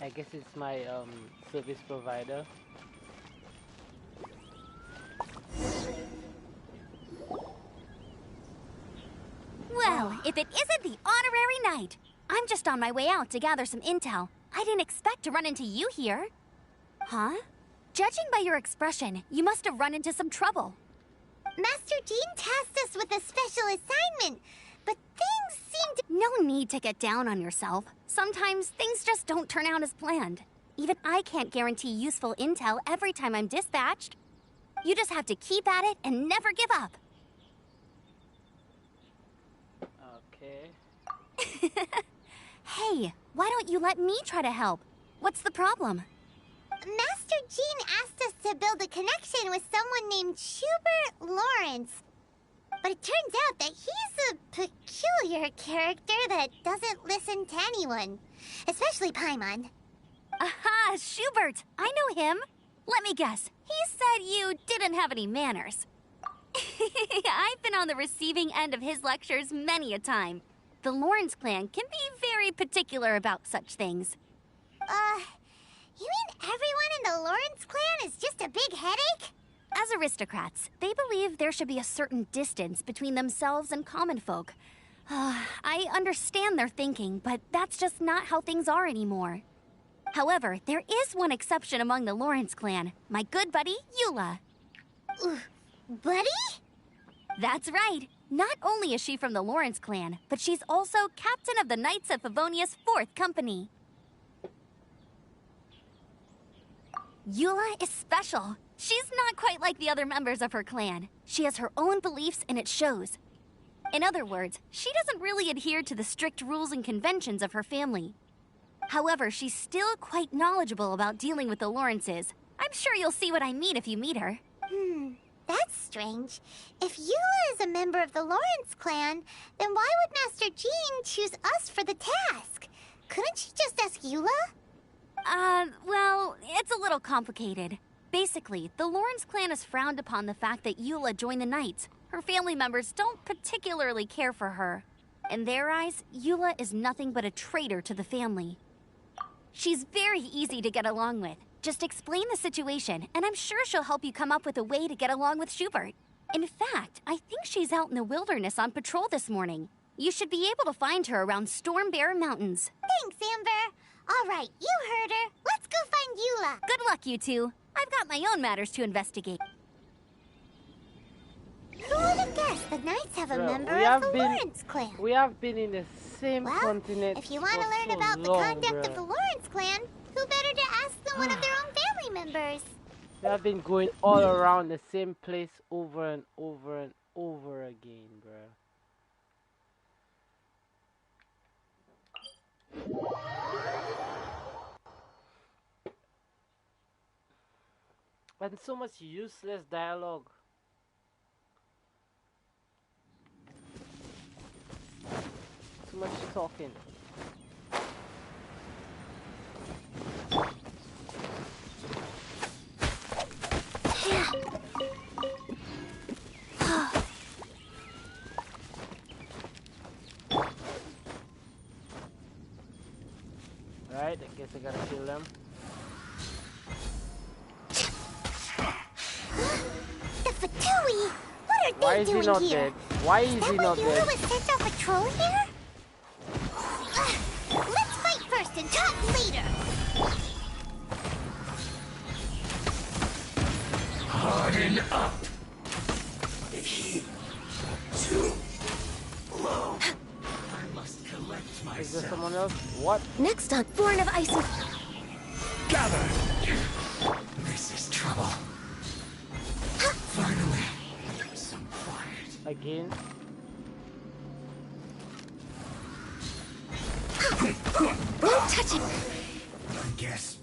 I guess it's my service provider. Well, if it isn't the honorary knight. I'm just on my way out to gather some intel. I didn't expect to run into you here. Huh? Judging by your expression, you must have run into some trouble. Master Jean tasked us with a special assignment, but things seem to... No need to get down on yourself. Sometimes things just don't turn out as planned. Even I can't guarantee useful intel every time I'm dispatched. You just have to keep at it and never give up. Okay. Hey, why don't you let me try to help? What's the problem? Master Jean asked us to build a connection with someone named Schubert Lawrence. But it turns out that he's a peculiar character that doesn't listen to anyone. Especially Paimon. Aha, Schubert! I know him. Let me guess. He said you didn't have any manners. I've been on the receiving end of his lectures many a time. The Lawrence clan can be very particular about such things. You mean everyone in the Lawrence clan is just a big headache? As aristocrats, they believe there should be a certain distance between themselves and common folk. I understand their thinking, but that's just not how things are anymore. However, there is one exception among the Lawrence clan, my good buddy, Eula. Buddy? That's right. Not only is she from the Lawrence clan, but she's also captain of the Knights of Favonia's 4th Company. Eula is special. She's not quite like the other members of her clan. She has her own beliefs and it shows. In other words, she doesn't really adhere to the strict rules and conventions of her family. However, she's still quite knowledgeable about dealing with the Lawrences. I'm sure you'll see what I mean if you meet her. That's strange. If Eula is a member of the Lawrence clan, then why would Master Jean choose us for the task? Couldn't she just ask Eula? Well, it's a little complicated. Basically, the Lawrence clan has frowned upon the fact that Eula joined the Knights. Her family members don't particularly care for her. In their eyes, Eula is nothing but a traitor to the family. She's very easy to get along with. Just explain the situation, and I'm sure she'll help you come up with a way to get along with Schubert. In fact, I think she's out in the wilderness on patrol this morning. You should be able to find her around Storm Bear Mountains. Thanks, Amber. All right, you heard her. Let's go find Eula. Good luck, you two. I've got my own matters to investigate. Who would have guessed the Knights have a member of the Lawrence clan? We have been in the same continent. If you want to learn about the conduct of the Lawrence clan, who better to ask than one of their own family members? We have been going all around the same place over and over and over again, bruh. And so much useless dialogue. Too much talking. Alright, I guess I gotta kill them. The Fatui! What are they doing not here? dead? Why is he not Eula dead? was sent on patrol here? Let's fight first and talk later! Harden up! Heat too low. I must collect Is there myself. someone else? What? Next on Born of Ice and... Gather! This is trouble. Finally, some quiet. Again? Don't touch it! I guess.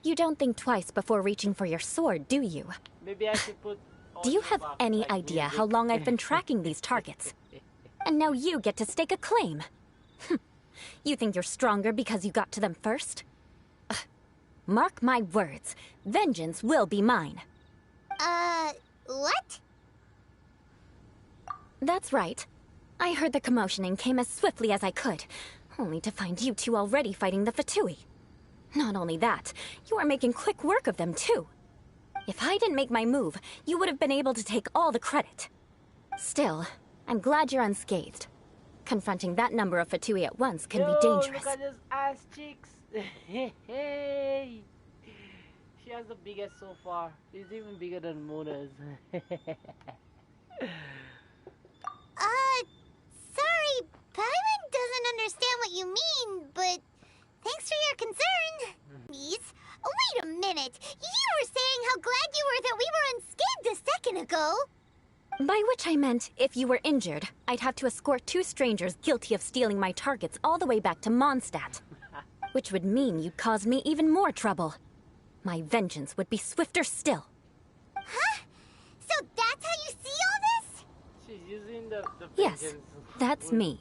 You don't think twice before reaching for your sword, do you? Maybe I should put. Do you have any idea how long I've been tracking these targets? And now you get to stake a claim. You think you're stronger because you got to them first? Ugh. Mark my words, vengeance will be mine. What? That's right. I heard the commotion and came as swiftly as I could, only to find you two already fighting the Fatui. Not only that, you are making quick work of them too. If I didn't make my move, you would have been able to take all the credit. Still, I'm glad you're unscathed. Confronting that number of Fatui at once can be dangerous. Look at those ass cheeks. Hey, she has the biggest so far. She's even bigger than Mona's. Sorry, Paimon doesn't understand what you mean, but thanks for your concern. Please, wait a minute. You were saying how glad you were that we were unscathed a second ago. By which I meant, if you were injured, I'd have to escort 2 strangers guilty of stealing my targets all the way back to Mondstadt. Which would mean you'd cause me even more trouble. My vengeance would be swifter still. Huh? So that's how you see all this? She's using the Yes, vengeance that's me.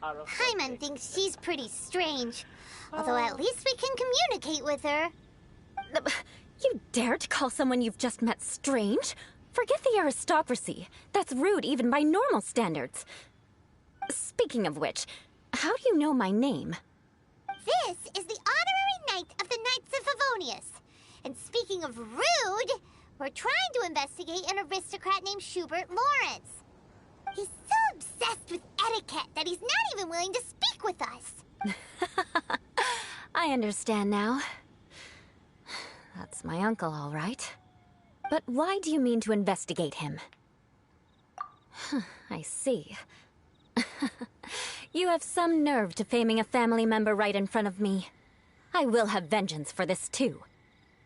out of Paimon context. thinks she's pretty strange. Although at least we can communicate with her. You dare to call someone you've just met strange? Forget the aristocracy. That's rude even by normal standards. Speaking of which, how do you know my name? This is the honorary knight of the Knights of Favonius. And speaking of rude, we're trying to investigate an aristocrat named Schubert Lawrence. He's so obsessed with etiquette that he's not even willing to speak with us. I understand now. That's my uncle, all right. But why do you mean to investigate him? I see. You have some nerve to faming a family member right in front of me. I will have vengeance for this too.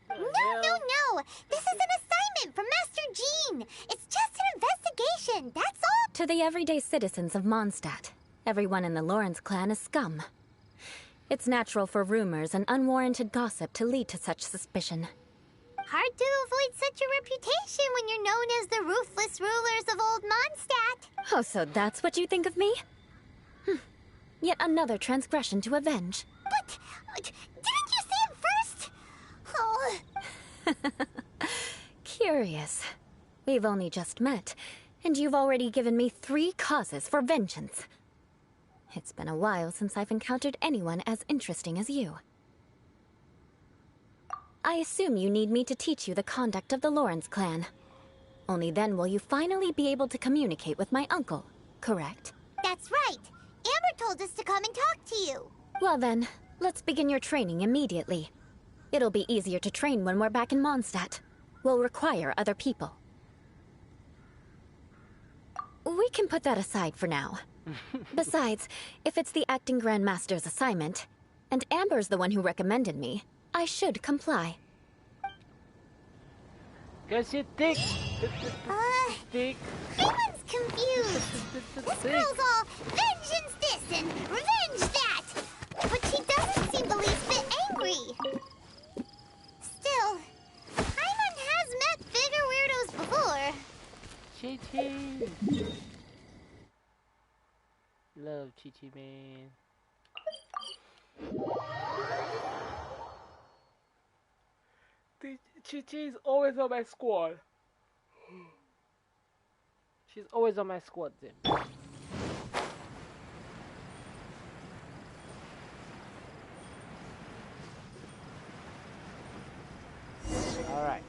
No. This is an assignment from Master Jean. It's just an investigation, that's all. To the everyday citizens of Mondstadt, everyone in the Lawrence clan is scum. It's natural for rumors and unwarranted gossip to lead to such suspicion. Hard to avoid such a reputation when you're known as the ruthless rulers of Old Mondstadt. Oh, so that's what you think of me? Yet another transgression to avenge. But, didn't you say it first? Oh. Curious. We've only just met, and you've already given me 3 causes for vengeance. It's been a while since I've encountered anyone as interesting as you. I assume you need me to teach you the conduct of the Lawrence clan. Only then will you finally be able to communicate with my uncle, correct? That's right. Amber told us to come and talk to you. Well then, let's begin your training immediately. It'll be easier to train when we're back in Mondstadt. We'll require other people. We can put that aside for now. Besides, if it's the acting Grandmaster's assignment, and Amber's the one who recommended me, I should comply. Cause she thick. Thick. Everyone's confused. This girl's all vengeance this and revenge that. But she doesn't seem the least bit angry. Still, Paimon has met bigger weirdos before. Chi-Chi. Love Chi-Chi, man. Chi-Chi's always on my squad. She's always on my squad, Zim. Alright.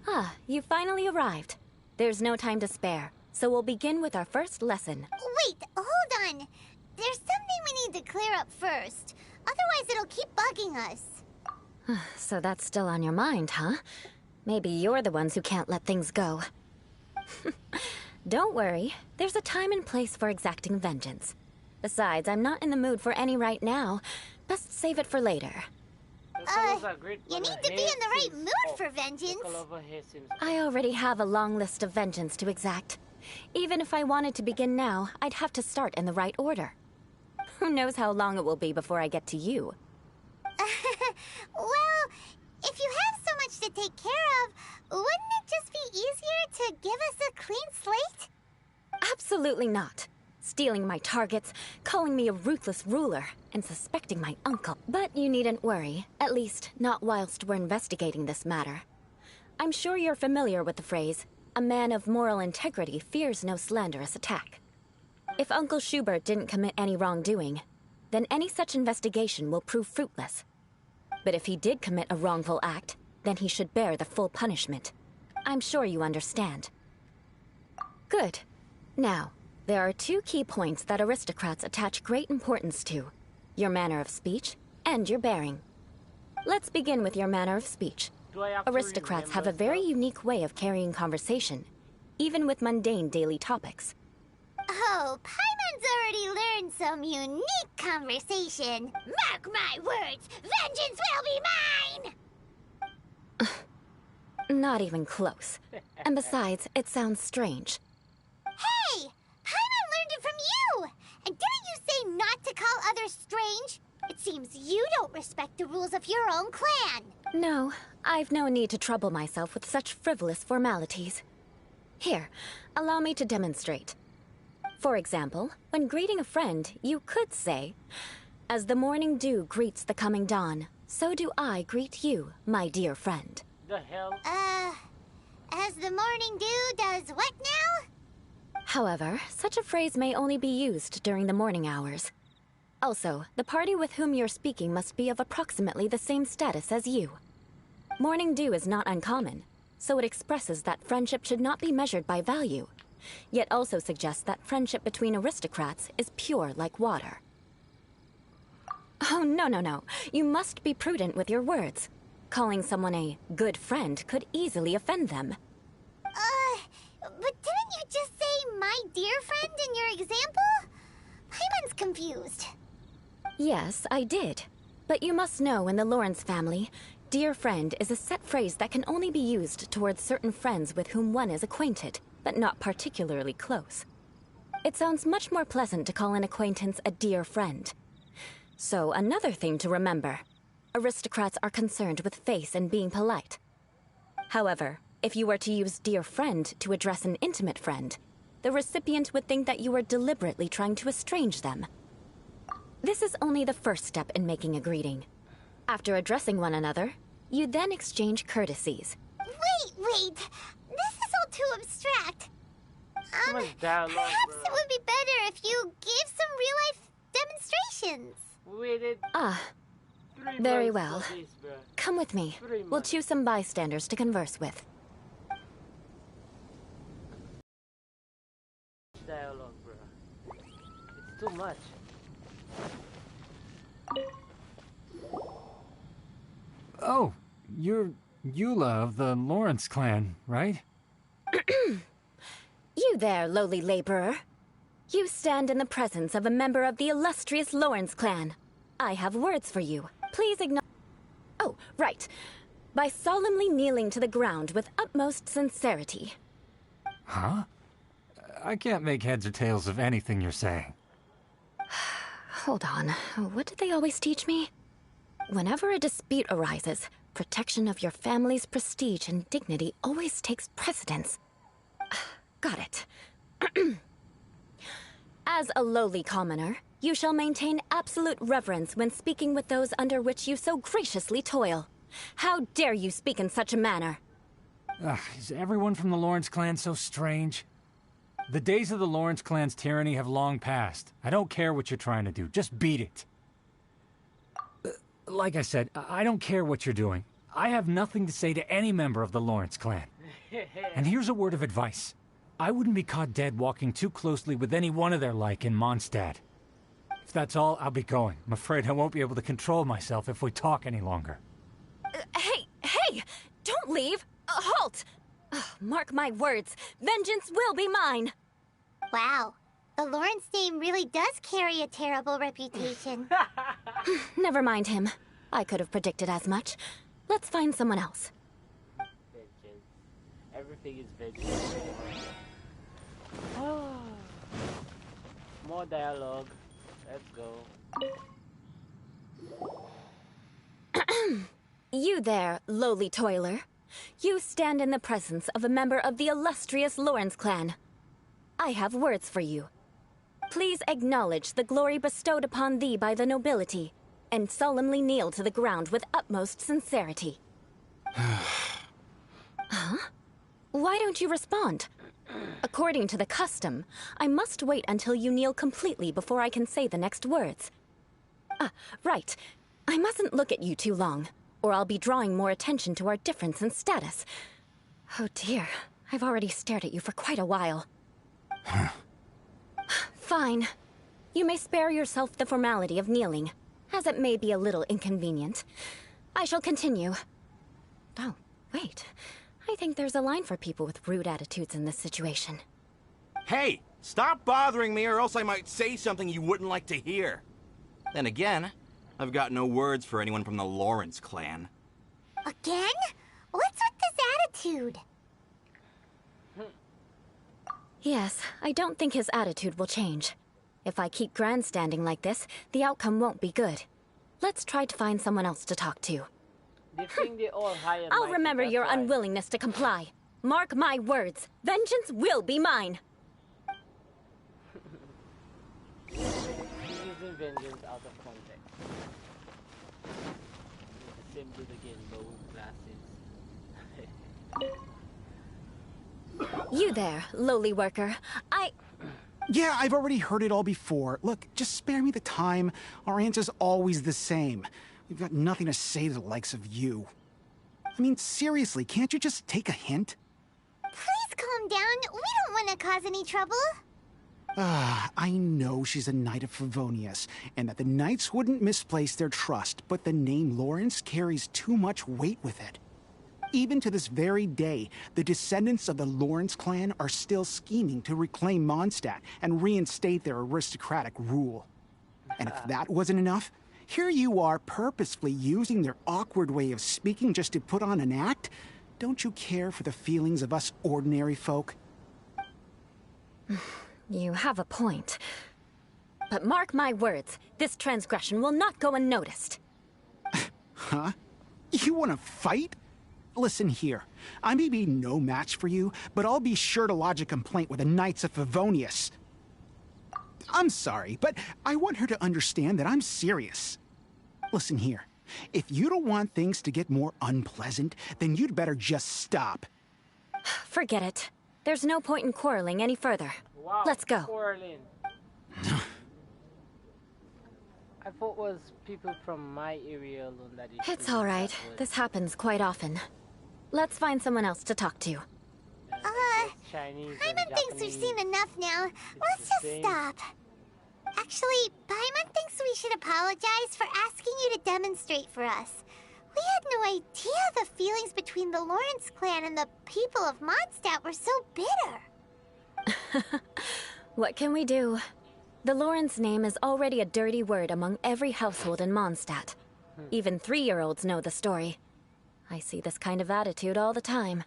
Ah, you finally arrived. There's no time to spare, so we'll begin with our first lesson. Wait, hold on. There's something we need to clear up first. Otherwise it'll keep bugging us. So that's still on your mind, huh? Maybe you're the ones who can't let things go. Don't worry, there's a time and place for exacting vengeance. Besides, I'm not in the mood for any right now. Best save it for later. You need to be in the right mood for vengeance. I already have a long list of vengeance to exact. Even if I wanted to begin now, I'd have to start in the right order. Who knows how long it will be before I get to you? take care of, wouldn't it just be easier to give us a clean slate? Absolutely not. Stealing my targets, calling me a ruthless ruler, and suspecting my uncle. But you needn't worry, at least not whilst we're investigating this matter. I'm sure you're familiar with the phrase, a man of moral integrity fears no slanderous attack. If Uncle Schubert didn't commit any wrongdoing, then any such investigation will prove fruitless. But if he did commit a wrongful act, then he should bear the full punishment. I'm sure you understand. Good. Now, there are two key points that aristocrats attach great importance to: your manner of speech and your bearing. Let's begin with your manner of speech. Aristocrats have a very unique way of carrying conversation, even with mundane daily topics. Oh, Paimon's already learned some unique conversation. Mark my words, vengeance will be mine! Not even close. And besides, it sounds strange. Hey! Paimon learned it from you! And didn't you say not to call others strange? It seems you don't respect the rules of your own clan. No, I've no need to trouble myself with such frivolous formalities. Here, allow me to demonstrate. For example, when greeting a friend, you could say, "As the morning dew greets the coming dawn, so do I greet you, my dear friend." The hell? As the morning dew does what now? However, such a phrase may only be used during the morning hours. Also, the party with whom you're speaking must be of approximately the same status as you. Morning dew is not uncommon, so it expresses that friendship should not be measured by value, yet also suggests that friendship between aristocrats is pure like water. Oh, no. You must be prudent with your words. Calling someone a good friend could easily offend them. But didn't you just say my dear friend in your example? Paimon's confused. Yes, I did. But you must know in the Lawrence family, dear friend is a set phrase that can only be used towards certain friends with whom one is acquainted, but not particularly close. It sounds much more pleasant to call an acquaintance a dear friend. So, another thing to remember. Aristocrats are concerned with face and being polite. However, if you were to use dear friend to address an intimate friend, the recipient would think that you were deliberately trying to estrange them. This is only the first step in making a greeting. After addressing one another, you then exchange courtesies. Wait! This is all too abstract. Too much dialogue, Perhaps bro. it would be better if you gave some real-life demonstrations. We waited Ah, 3 very months well. for this, bro. Come with me. 3 We'll months. choose some bystanders to converse with. Dialogue, bro. It's too much. Oh, you're Eula of the Lawrence clan, right? You there, lowly laborer. You stand in the presence of a member of the illustrious Lawrence clan. I have words for you. Please acknowledge... Oh, right. By solemnly kneeling to the ground with utmost sincerity. Huh? I can't make heads or tails of anything you're saying. Hold on. What did they always teach me? Whenever a dispute arises, protection of your family's prestige and dignity always takes precedence. Got it. As a lowly commoner, you shall maintain absolute reverence when speaking with those under which you so graciously toil. How dare you speak in such a manner? Is everyone from the Lawrence clan so strange? The days of the Lawrence clan's tyranny have long passed. I don't care what you're trying to do. Just beat it. Like I said, I don't care what you're doing. I have nothing to say to any member of the Lawrence clan. And here's a word of advice. I wouldn't be caught dead walking too closely with any one of their like in Mondstadt. If that's all, I'll be going. I'm afraid I won't be able to control myself if we talk any longer. Hey! Don't leave! Halt! Mark my words, vengeance will be mine! Wow, the Lawrence name really does carry a terrible reputation. Never mind him. I could have predicted as much. Let's find someone else. Vengeance. Everything is vengeance. More dialogue. Let's go. You there, lowly toiler. you stand in the presence of a member of the illustrious Lawrence clan. I have words for you. Please acknowledge the glory bestowed upon thee by the nobility, and solemnly kneel to the ground with utmost sincerity. Huh? Why don't you respond? According to the custom, I must wait until you kneel completely before I can say the next words. Right. I mustn't look at you too long, or I'll be drawing more attention to our difference in status. Oh dear, I've already stared at you for quite a while. Fine. You may spare yourself the formality of kneeling, as it may be a little inconvenient. I shall continue. Oh, wait. I think there's a line for people with rude attitudes in this situation. Hey, stop bothering me or else I might say something you wouldn't like to hear. Then again, I've got no words for anyone from the Lawrence clan. Again? What's with this attitude? Yes, I don't think his attitude will change. If I keep grandstanding like this, the outcome won't be good. Let's try to find someone else to talk to. They think they all high and I'll mighty, remember that's your why. unwillingness to comply. Mark my words. Vengeance will be mine. Using vengeance out of context. The same dude again, but with glasses. You there, lowly worker. Yeah, I've already heard it all before. Look, just spare me the time. Our answer's always the same. We've got nothing to say to the likes of you. I mean, seriously, can't you just take a hint? Please calm down. We don't want to cause any trouble. I know she's a Knight of Favonius, and that the Knights wouldn't misplace their trust, but the name Lawrence carries too much weight with it. Even to this very day, the descendants of the Lawrence clan are still scheming to reclaim Mondstadt and reinstate their aristocratic rule. And if that wasn't enough, here you are purposefully using their awkward way of speaking just to put on an act? Don't you care for the feelings of us ordinary folk? You have a point. But mark my words, this transgression will not go unnoticed. Huh? You want to fight? Listen here, I may be no match for you, but I'll be sure to lodge a complaint with the Knights of Favonius. I'm sorry, but I want her to understand that I'm serious. Listen here, if you don't want things to get more unpleasant, then you'd better just stop. Forget it. There's no point in quarreling any further. Wow, Let's go. quarreling. I thought it was people from my area alone that used to It's use all right. that word. This happens quite often. Let's find someone else to talk to. Chinese Paimon and thinks we've Japanese. seen enough now. Let's the just same. stop. Actually, Paimon thinks we should apologize for asking you to demonstrate for us. We had no idea the feelings between the Lawrence clan and the people of Mondstadt were so bitter. What can we do? The Lawrence name is already a dirty word among every household in Mondstadt. Even 3-year-olds know the story. I see this kind of attitude all the time.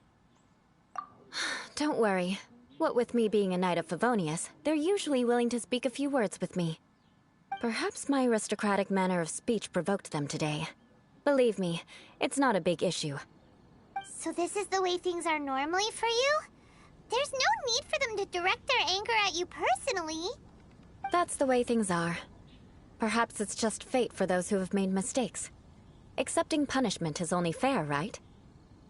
Don't worry. What with me being a Knight of Favonius, they're usually willing to speak a few words with me. Perhaps my aristocratic manner of speech provoked them today. Believe me, it's not a big issue. So this is the way things are normally for you? There's no need for them to direct their anger at you personally. That's the way things are. Perhaps it's just fate for those who have made mistakes. Accepting punishment is only fair, right?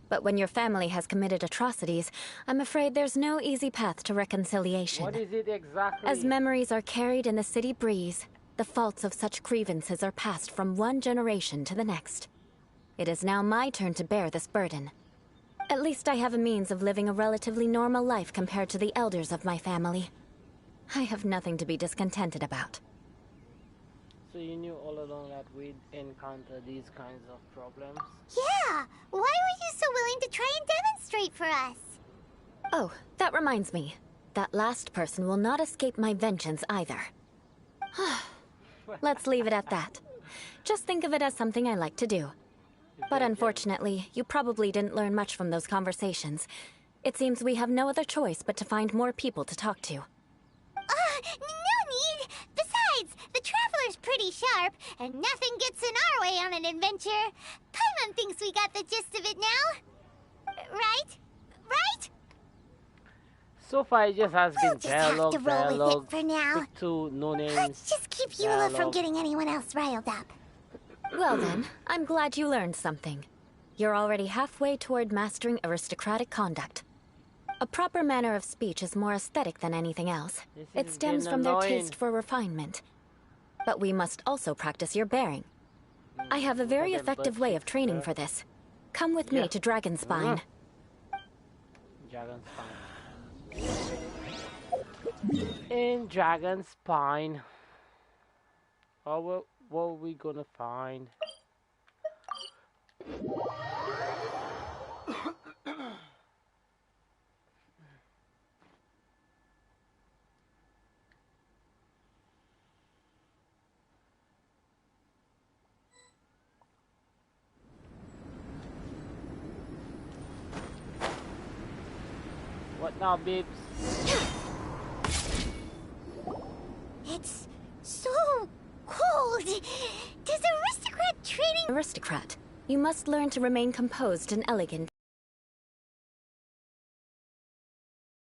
But when your family has committed atrocities, I'm afraid there's no easy path to reconciliation. What is it exactly? As memories are carried in the city breeze, the faults of such grievances are passed from one generation to the next. It is now my turn to bear this burden. At least I have a means of living a relatively normal life compared to the elders of my family. I have nothing to be discontented about. So you knew all along that we'd encounter these kinds of problems? Yeah, why were you so willing to try and demonstrate for us? Oh, that reminds me. That last person will not escape my vengeance either. Let's leave it at that. Just think of it as something I like to do. But unfortunately, you probably didn't learn much from those conversations. It seems we have no other choice but to find more people to talk to. No need! Besides, the Traveler's pretty sharp, and nothing gets in our way on an adventure. Paimon thinks we got the gist of it now. right? Right? So far, it just has We'll been just have dialogue, to roll with dialogue, it for now. stick to no names. Let's just keep Eula from dialogue. getting anyone else riled up. Well then, I'm glad you learned something. You're already halfway toward mastering aristocratic conduct. A proper manner of speech is more aesthetic than anything else. It stems from their taste for refinement. But we must also practice your bearing. I have a very effective way of training for this. Come with me to Dragonspine. Dragonspine. In Dragonspine. Oh, what are we gonna find? What now, babes? It's so cold. Does aristocrat training... Aristocrat, you must learn to remain composed and elegant.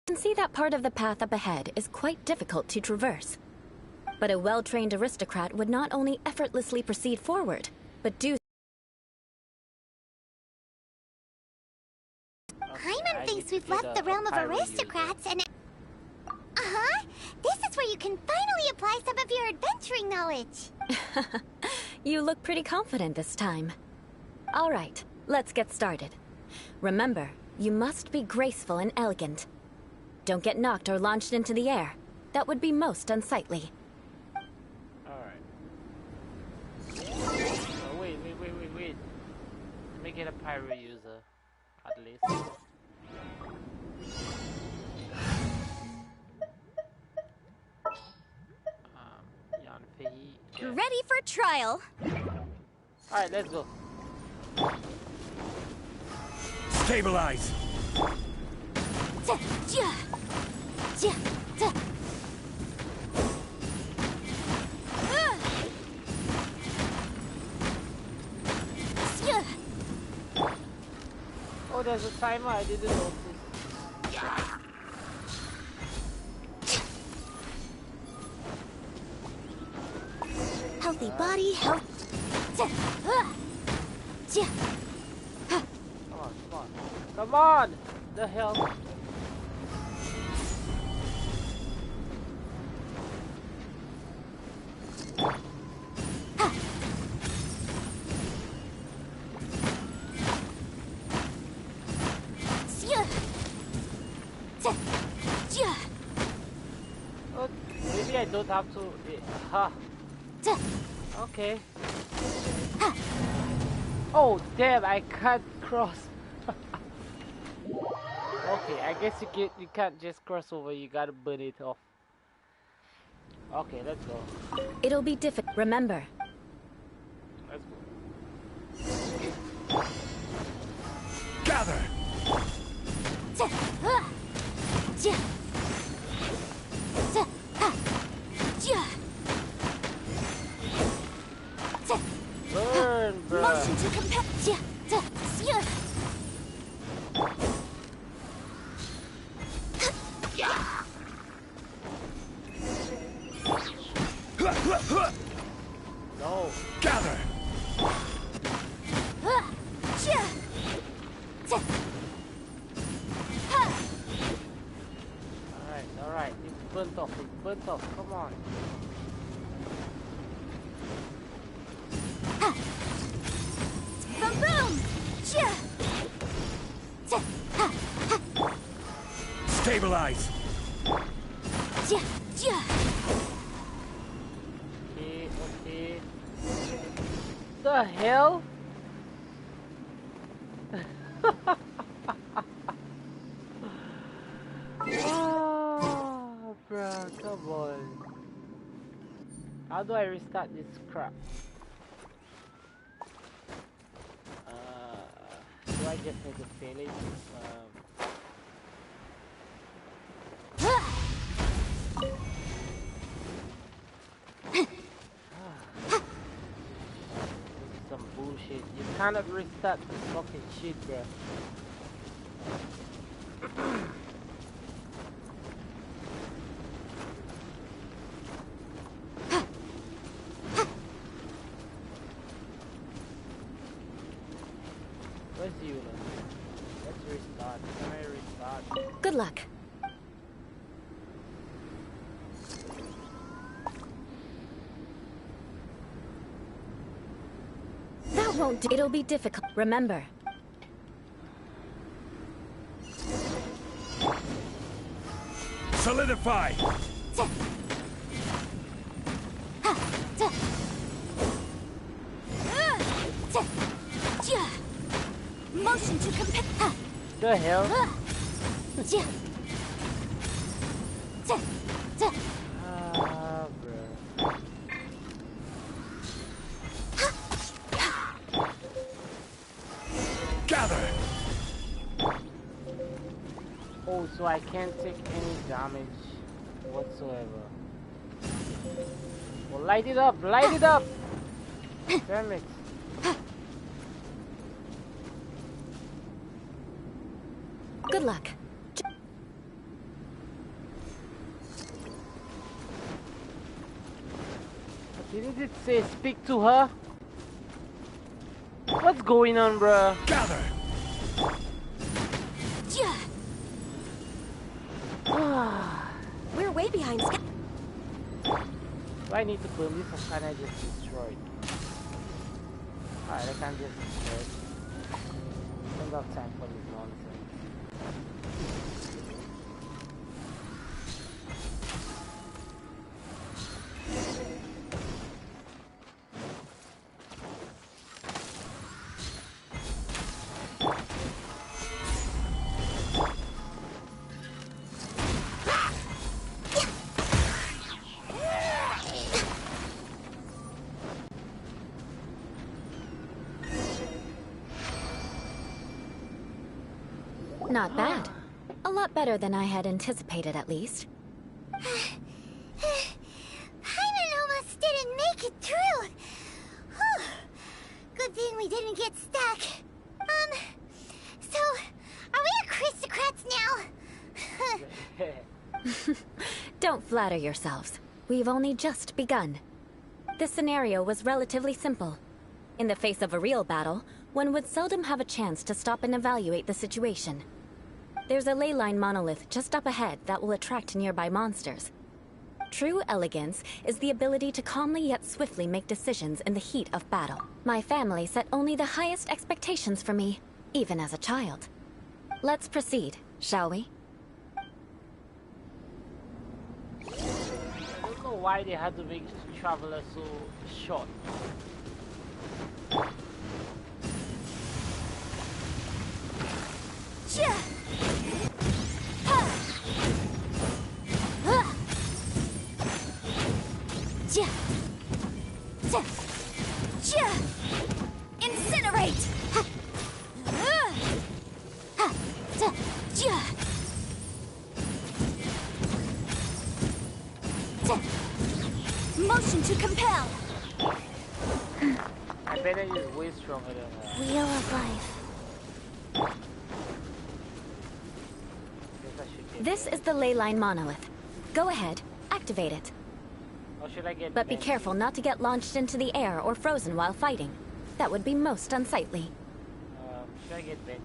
You can see that part of the path up ahead is quite difficult to traverse. But a well-trained aristocrat would not only effortlessly proceed forward, but do Paimon thinks we've left the realm of aristocrats and... Uh-huh. This is where you can finally apply some of your adventuring knowledge. You look pretty confident this time. All right, let's get started. Remember, you must be graceful and elegant. Don't get knocked or launched into the air. That would be most unsightly. Alright. Oh, wait. Make it a pyro user, at least. Ready for trial? Alright, let's go. Stabilize! Oh, there's a timer, I didn't notice. Healthy body, Come on! The hell? Oh, maybe I don't have to... Okay. Oh, damn, I can't cross. Okay, I guess you can't just cross over, you gotta burn it off. Okay, let's go. It'll be difficult. Remember. Let's go. Gather! Burn, bro. motion to compare. No. Gather! Alright, it's burnt off, come on. Boom! Stabilize! Okay. The hell? Oh, bruh, come on. How do I restart this crap? Do I just need to fail it? Some bullshit. You cannot restart this fucking shit, bruh. Where's Eula? Let's restart. Can I restart? Good luck. That won't do. It'll be difficult. Remember. Solidify! Motion to compare. The hell? Ah, bro. Gather! Oh, so I can't take any damage whatsoever. Well, light it up! Light it up! Damn it. Good luck. Didn't it say speak to her? What's going on, bruh? Gather! We're way behind schedule. Do I need to boom this or can I just destroy it? Alright, I can just destroy it. Don't have time for this nonsense. Not bad. A lot better than I had anticipated, at least. Paimon almost didn't make it through. Whew. Good thing we didn't get stuck. So, are we aristocrats now? Don't flatter yourselves. We've only just begun. This scenario was relatively simple. In the face of a real battle, one would seldom have a chance to stop and evaluate the situation. There's a ley line monolith just up ahead that will attract nearby monsters. True elegance is the ability to calmly yet swiftly make decisions in the heat of battle. My family set only the highest expectations for me, even as a child. Let's proceed, shall we? I don't know why they had to make Traveler so short. Incinerate! Motion to compel! I bet it is way stronger than that. Wheel of life. Guess I should get This that. is the ley line monolith. Go ahead, activate it. Or should I get But be Benji? careful not to get launched into the air or frozen while fighting. That would be most unsightly. Should I get Benji?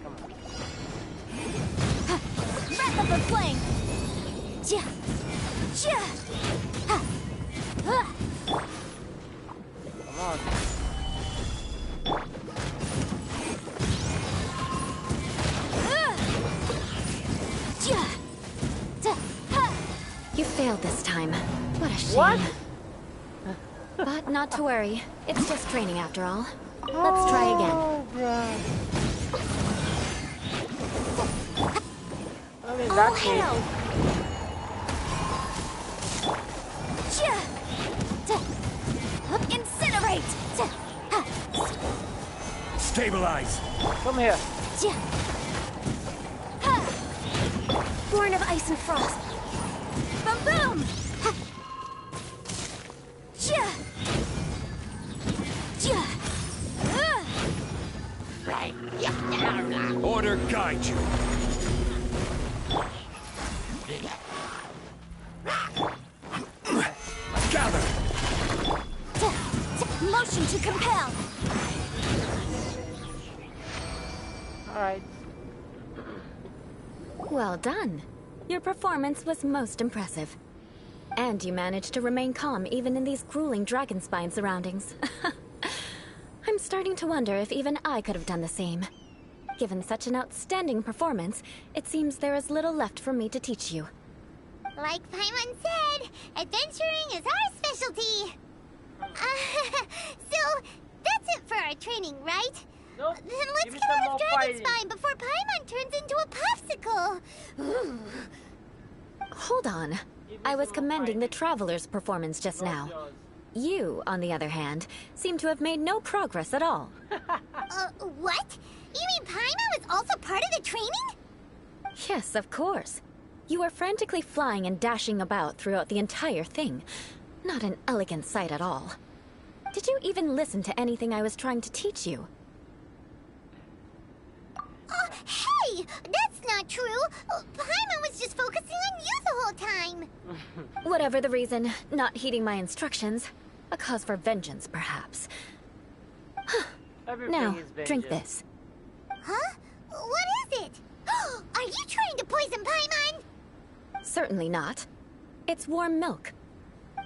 Come on. Wrap up the flame! Come on. You failed this time. What a shame. What? But not to worry. It's just training after all. Let's try again. Oh, bruh. I mean, Oh, that hell! Incinerate! Stabilize! Come here. Born of ice and frost. Boom boom! guide you. Gather! Motion to compel! Alright. Well done. Your performance was most impressive. And you managed to remain calm even in these grueling dragonspine surroundings. I'm starting to wonder if even I could have done the same. Given such an outstanding performance, it seems there is little left for me to teach you. Like Paimon said, adventuring is our specialty. So, that's it for our training, right? Nope. Then let's Give me get some out more of Dragonspine before Paimon turns into a popsicle. Hold on. I was commending the Traveler's performance just now. You, on the other hand, seem to have made no progress at all. What? You mean Paimon was also part of the training? Yes, of course. You were frantically flying and dashing about throughout the entire thing. Not an elegant sight at all. Did you even listen to anything I was trying to teach you? Hey! That's not true! Paimon was just focusing on you the whole time! Whatever the reason, not heeding my instructions. A cause for vengeance, perhaps. Now, drink this. Huh? What is it? Are you trying to poison Paimon? Certainly not. It's warm milk.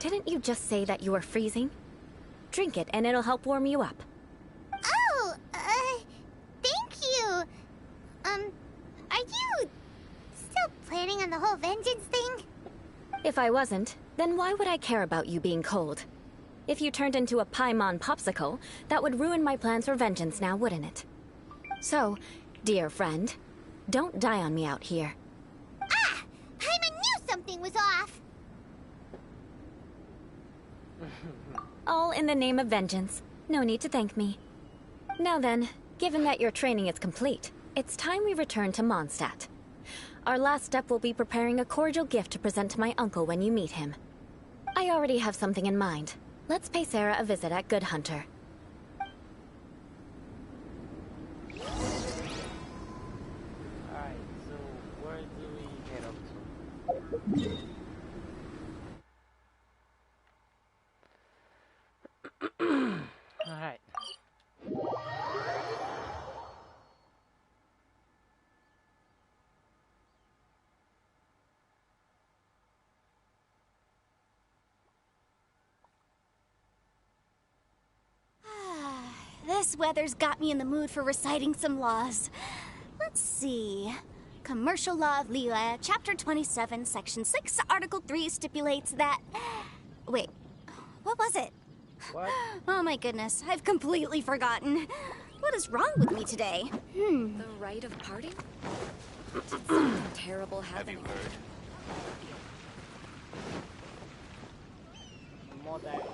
Didn't you just say that you were freezing? Drink it and it'll help warm you up. Oh, thank you. Are you still planning on the whole vengeance thing? If I wasn't, then why would I care about you being cold? If you turned into a Paimon popsicle, that would ruin my plans for vengeance now, wouldn't it? So, dear friend, don't die on me out here. Ah! Paimon knew something was off! All in the name of vengeance. No need to thank me. Now then, given that your training is complete, it's time we return to Mondstadt. Our last step will be preparing a cordial gift to present to my uncle when you meet him. I already have something in mind. Let's pay Sarah a visit at Good Hunter. Alright, so where do we head up to? Alright. This weather's got me in the mood for reciting some laws. Let's see. Commercial Law of Leela, Chapter 27, Section 6, Article 3 stipulates that... Wait, what was it? What? Oh my goodness, I've completely forgotten. What is wrong with me today? The right of parting? Did something terrible happen? Have you heard? More dialogue.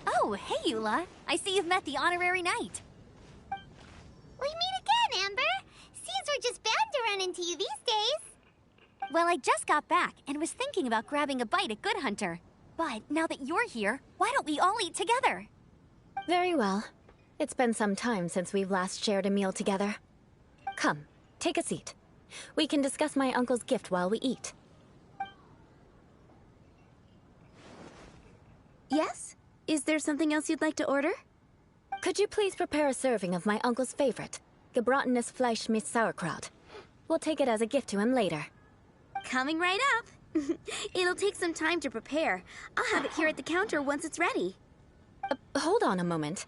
Oh, hey, Eula. I see you've met the honorary knight. We meet again, Amber! Seems we're just bound to run into you these days. Well, I just got back and was thinking about grabbing a bite at Good Hunter. But now that you're here, why don't we all eat together? Very well. It's been some time since we've last shared a meal together. Come, take a seat. We can discuss my uncle's gift while we eat. Yes? Is there something else you'd like to order? Could you please prepare a serving of my uncle's favorite, gebratenes Fleisch mit Sauerkraut? We'll take it as a gift to him later. Coming right up. It'll take some time to prepare. I'll have it here at the counter once it's ready. Hold on a moment.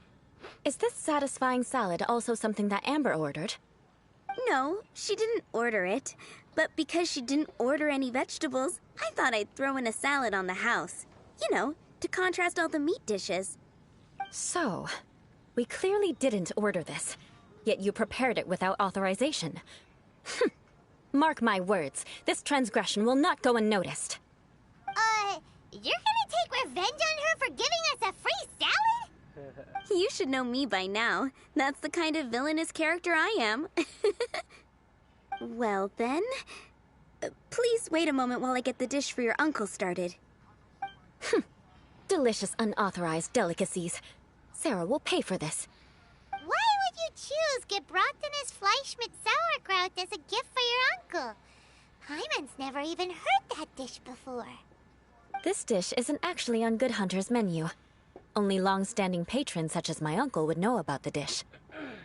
Is this satisfying salad also something that Amber ordered? No, she didn't order it. But because she didn't order any vegetables, I thought I'd throw in a salad on the house. You know, to contrast all the meat dishes. So, we clearly didn't order this, yet you prepared it without authorization. Mark my words, this transgression will not go unnoticed. You're gonna take revenge on her for giving us a free salad? You should know me by now. That's the kind of villainous character I am. Well then, please wait a moment while I get the dish for your uncle started. Delicious unauthorized delicacies. Sarah will pay for this. Why would you choose gebratenes Fleisch mit Sauerkraut as a gift for your uncle? Hyman's never even heard that dish before. This dish isn't actually on Good Hunter's menu. Only long-standing patrons such as my uncle would know about the dish.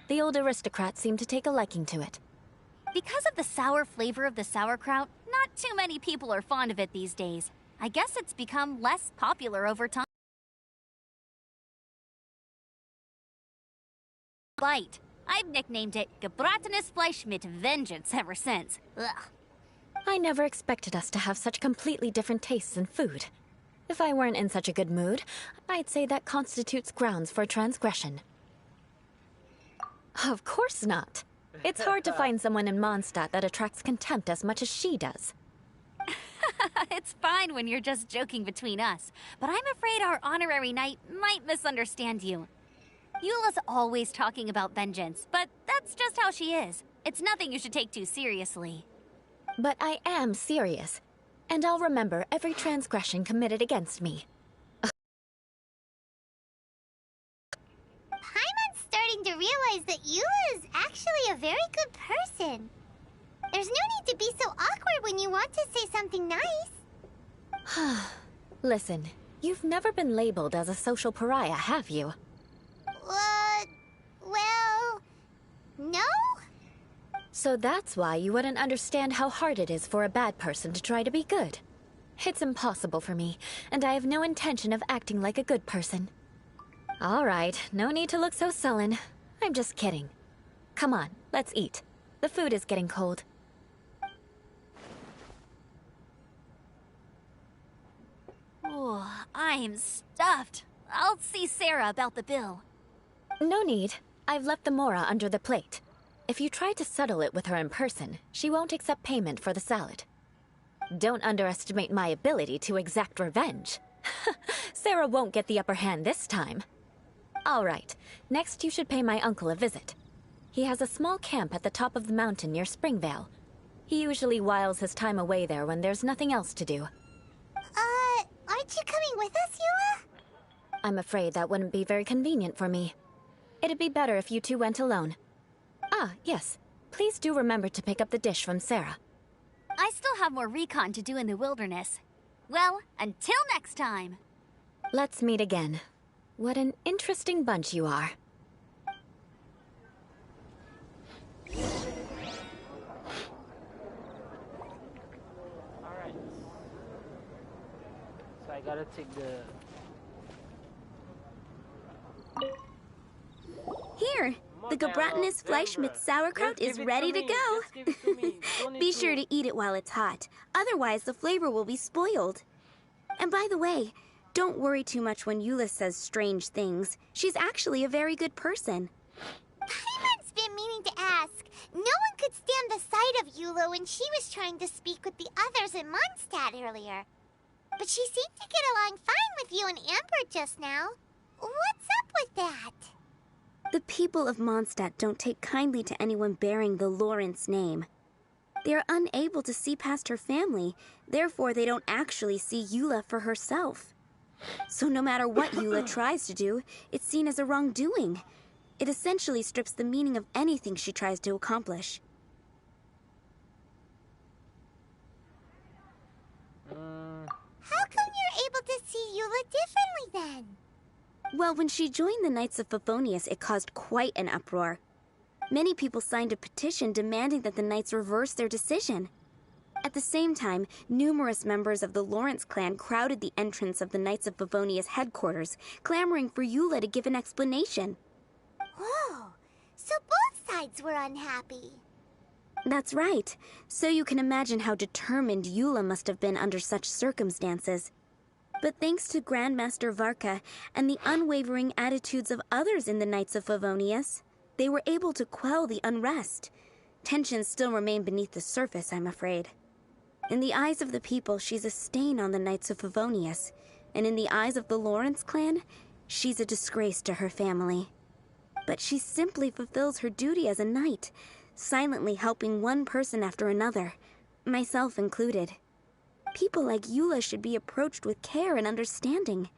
The old aristocrat seemed to take a liking to it. Because of the sour flavor of the sauerkraut, not too many people are fond of it these days. I guess it's become less popular over time. Bite. I've nicknamed it gebratenes Fleisch mit Vengeance ever since. Ugh. I never expected us to have such completely different tastes in food. If I weren't in such a good mood, I'd say that constitutes grounds for transgression. Of course not. It's hard to find someone in Mondstadt that attracts contempt as much as she does. It's fine when you're just joking between us, but I'm afraid our honorary knight might misunderstand you. Eula's always talking about vengeance, but that's just how she is. It's nothing you should take too seriously. But I am serious, and I'll remember every transgression committed against me. Paimon's starting to realize that Eula is actually a very good person. There's no need to be so awkward when you want to say something nice. Listen, you've never been labeled as a social pariah, have you? Well, no? So that's why you wouldn't understand how hard it is for a bad person to try to be good. It's impossible for me, and I have no intention of acting like a good person. All right, no need to look so sullen. I'm just kidding. Come on, let's eat. The food is getting cold. Oh, I'm stuffed. I'll see Sarah about the bill. No need. I've left the mora under the plate. If you try to settle it with her in person, she won't accept payment for the salad. Don't underestimate my ability to exact revenge. Sarah won't get the upper hand this time. All right, next you should pay my uncle a visit. He has a small camp at the top of the mountain near Springvale. He usually whiles his time away there when there's nothing else to do. Aren't you coming with us, Eula? I'm afraid that wouldn't be very convenient for me. It'd be better if you two went alone. Ah, yes. Please do remember to pick up the dish from Sarah. I still have more recon to do in the wilderness. Well, until next time. Let's meet again. What an interesting bunch you are. Alright. So I gotta take the... Here, the gebratenes Fleisch mit Sauerkraut is ready to go. Be sure to eat it while it's hot, otherwise the flavor will be spoiled. And by the way, don't worry too much when Eula says strange things. She's actually a very good person. Paimon's been meaning to ask. No one could stand the sight of Eula when she was trying to speak with the others in Mondstadt earlier. But she seemed to get along fine with you and Amber just now. What's up with that? The people of Mondstadt don't take kindly to anyone bearing the Lawrence name. They are unable to see past her family, therefore they don't actually see Eula for herself. So no matter what Eula tries to do, it's seen as a wrongdoing. It essentially strips the meaning of anything she tries to accomplish. How come you're able to see Eula differently then? Well, when she joined the Knights of Favonius, it caused quite an uproar. Many people signed a petition demanding that the Knights reverse their decision. At the same time, numerous members of the Lawrence clan crowded the entrance of the Knights of Favonius headquarters, clamoring for Eula to give an explanation. Whoa, so both sides were unhappy. That's right. So you can imagine how determined Eula must have been under such circumstances. But thanks to Grandmaster Varka and the unwavering attitudes of others in the Knights of Favonius, they were able to quell the unrest. Tensions still remain beneath the surface, I'm afraid. In the eyes of the people, she's a stain on the Knights of Favonius, and in the eyes of the Lawrence clan, she's a disgrace to her family. But she simply fulfills her duty as a knight, silently helping one person after another, myself included. People like Eula should be approached with care and understanding.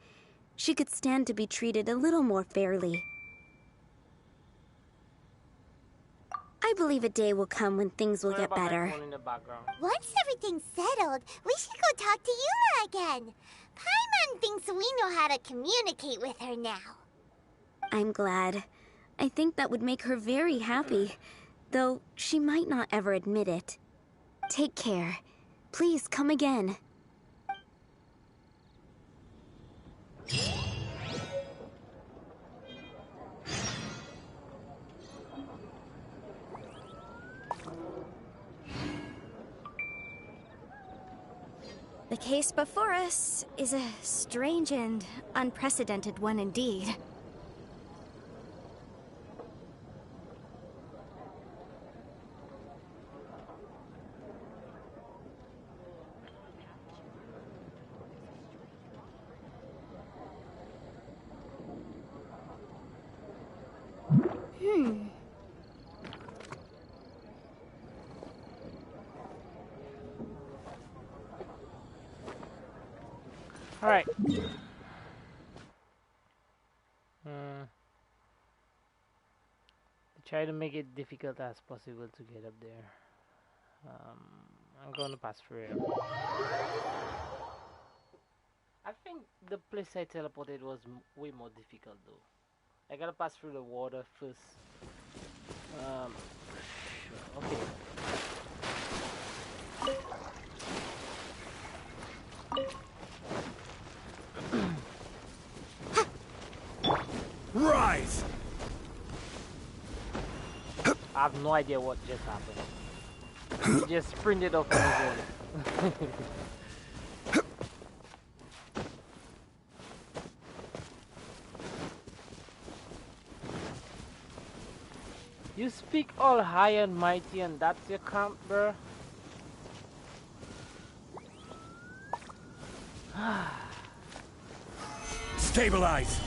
she could stand to be treated a little more fairly. I believe a day will come when things will get better. Once everything's settled, we should go talk to Eula again. Paimon thinks we know how to communicate with her now. I'm glad. I think that would make her very happy, though she might not ever admit it. Take care. Please come again. The case before us is a strange and unprecedented one indeed. Alright. Try to make it difficult as possible to get up there. I'm going to pass through it. I think the place I teleported was way more difficult though. I gotta pass through the water first. Okay. Rise! I have no idea what just happened. He just sprinted off on his own. You speak all high and mighty and that's your camp, bruh? Stabilize!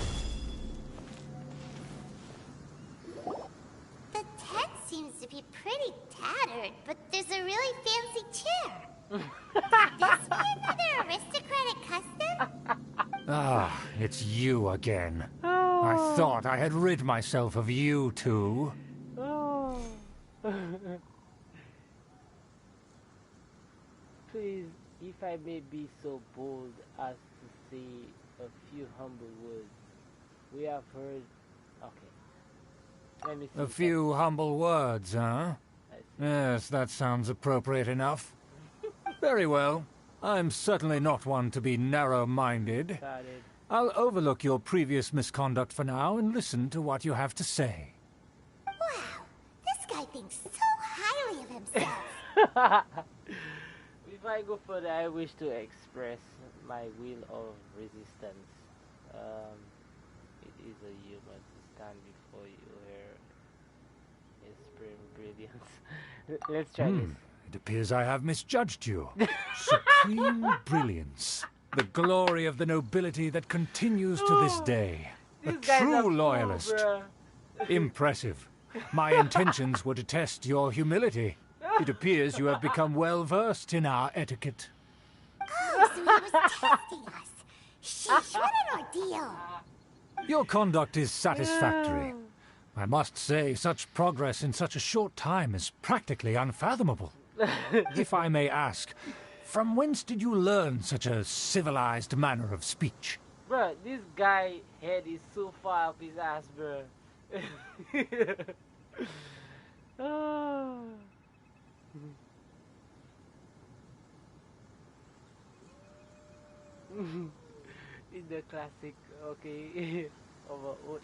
The tent seems to be pretty tattered, but there's a really fancy chair. Could this be another aristocratic custom? Ah, it's you again. I thought I had rid myself of you two. Please, if I may be so bold as to say a few humble words. We have heard... Okay. Let me see. A few humble words, huh? Yes, that sounds appropriate enough. Very well. I'm certainly not one to be narrow-minded. I'll overlook your previous misconduct for now and listen to what you have to say. Wow, this guy thinks so highly of himself. If I go further, I wish to express my will of resistance. It is a humor to stand before you here. Supreme brilliance. Let's try this. It appears I have misjudged you. Supreme brilliance. The glory of the nobility that continues to this day. A true loyalist. Impressive. My intentions were to test your humility. It appears you have become well versed in our etiquette. Oh, so he was testing us. Sheesh, what an ordeal. Your conduct is satisfactory. I must say, such progress in such a short time is practically unfathomable. If I may ask, from whence did you learn such a civilized manner of speech? Bruh, this guy head is so far up his ass, bruh. In the classic, okay.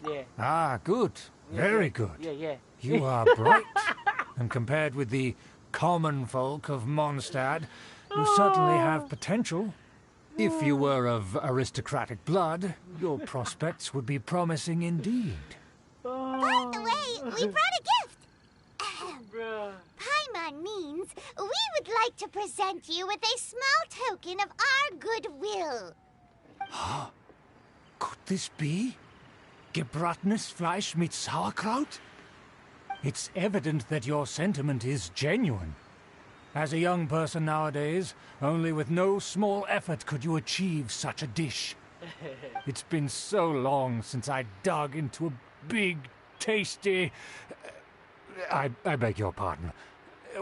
Yeah. Ah, good. Very good. Yeah. You are bright. And compared with the common folk of Mondstadt, you certainly have potential. If you were of aristocratic blood, your prospects would be promising indeed. By the way, we brought a gift. Paimon means we would like to present you with a small token of our goodwill. Huh? Could this be? Gebratenes Fleisch mit Sauerkraut? It's evident that your sentiment is genuine. As a young person nowadays, only with no small effort could you achieve such a dish. It's been so long since I dug into a big, tasty... I beg your pardon.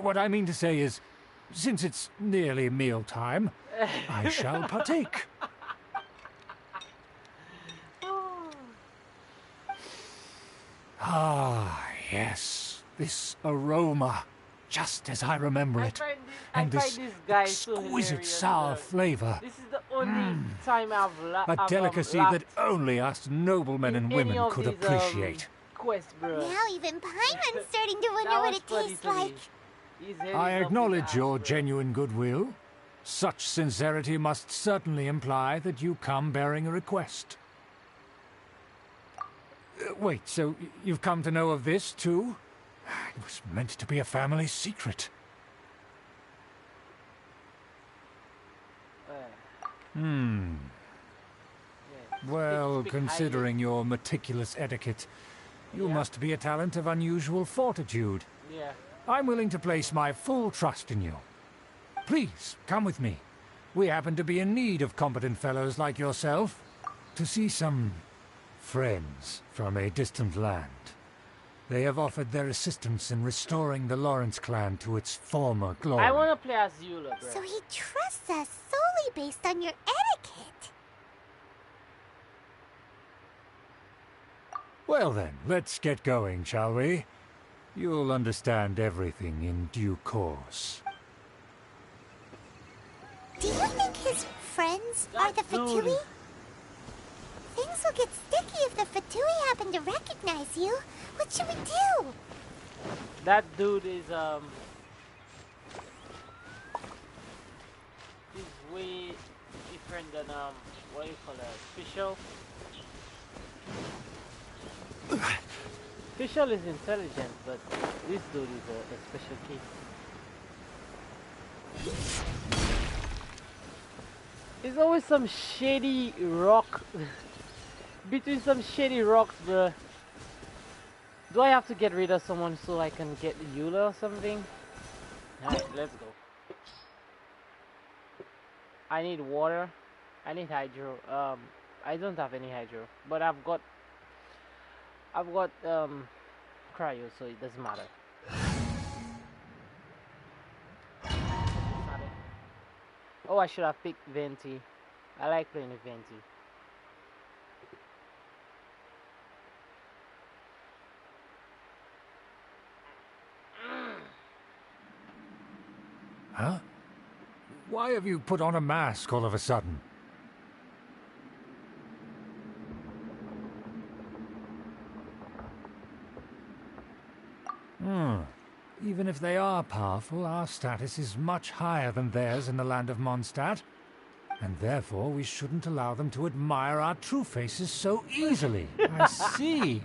What I mean to say is, since it's nearly mealtime, I shall partake. Ah, yes, this aroma, just as I remember it. And this exquisite sour flavor. This is the only time I've a delicacy that only us noblemen and women could appreciate. Now even Paimon's starting to wonder what it tastes like. I acknowledge your genuine goodwill. Such sincerity must certainly imply that you come bearing a request. Wait, so you've come to know of this, too? It was meant to be a family secret. Well, considering your meticulous etiquette, you must be a talent of unusual fortitude. Yeah. I'm willing to place my full trust in you. Please, come with me. We happen to be in need of competent fellows like yourself to see some friends from a distant land. They have offered their assistance in restoring the Lawrence clan to its former glory. I want to play as Eula, bro. So he trusts us solely based on your etiquette. Well then, let's get going, shall we? You'll understand everything in due course. Do you think his friends are the Fatui? Things will get sticky if the Fatui happen to recognize you. What should we do? That dude is he's way different than what do you call it? Official. Official is intelligent, but this dude is a special case. There's always some shady rock between some shady rocks, bruh. Do I have to get rid of someone so I can get Eula or something? Alright, let's go. I need water. I need hydro. I don't have any hydro, but I've got cryo, so it doesn't matter. Oh, I should have picked Venti. I like playing with Venti. Huh? Why have you put on a mask all of a sudden? Even if they are powerful, our status is much higher than theirs in the land of Mondstadt. And therefore we shouldn't allow them to admire our true faces so easily. I see.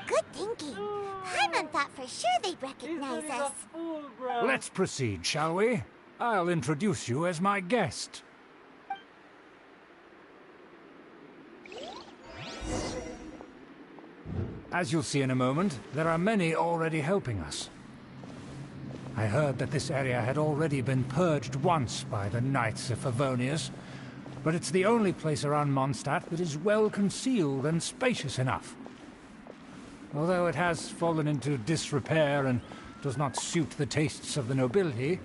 Good thinking. Paimon thought for sure they'd recognize us. Fool, bro. Let's proceed, shall we? I'll introduce you as my guest. As you'll see in a moment, there are many already helping us. I heard that this area had already been purged once by the Knights of Favonius, but it's the only place around Mondstadt that is well concealed and spacious enough. Although it has fallen into disrepair and does not suit the tastes of the nobility,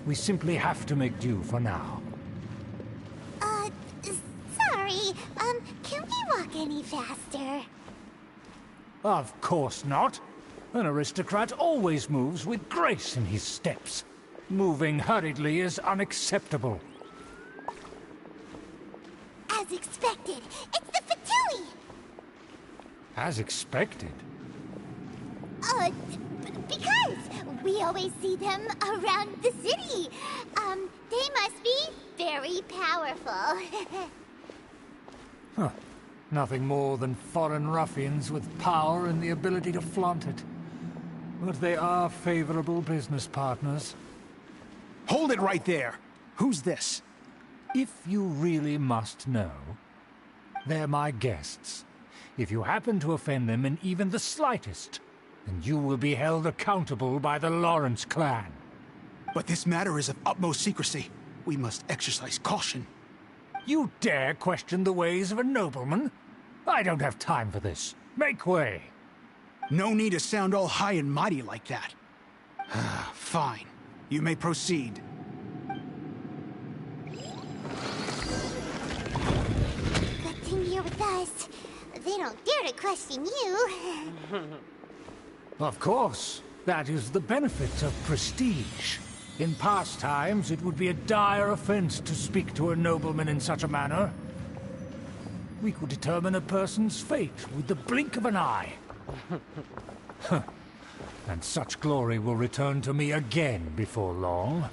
we simply have to make do for now. Sorry, can we walk any faster? Of course not. An aristocrat always moves with grace in his steps. Moving hurriedly is unacceptable. As expected, it's the Fatui! As expected? Because we always see them around the city. They must be very powerful. Huh. Nothing more than foreign ruffians with power and the ability to flaunt it. But they are favorable business partners. Hold it right there! Who's this? If you really must know, they're my guests. If you happen to offend them in even the slightest, then you will be held accountable by the Lawrence clan. But this matter is of utmost secrecy. We must exercise caution. You dare question the ways of a nobleman? I don't have time for this. Make way. No need to sound all high and mighty like that. Fine. You may proceed. Good thing you're with us. They don't dare to question you. Of course. That is the benefit of prestige. In past times, it would be a dire offense to speak to a nobleman in such a manner. We could determine a person's fate with the blink of an eye. And such glory will return to me again before long.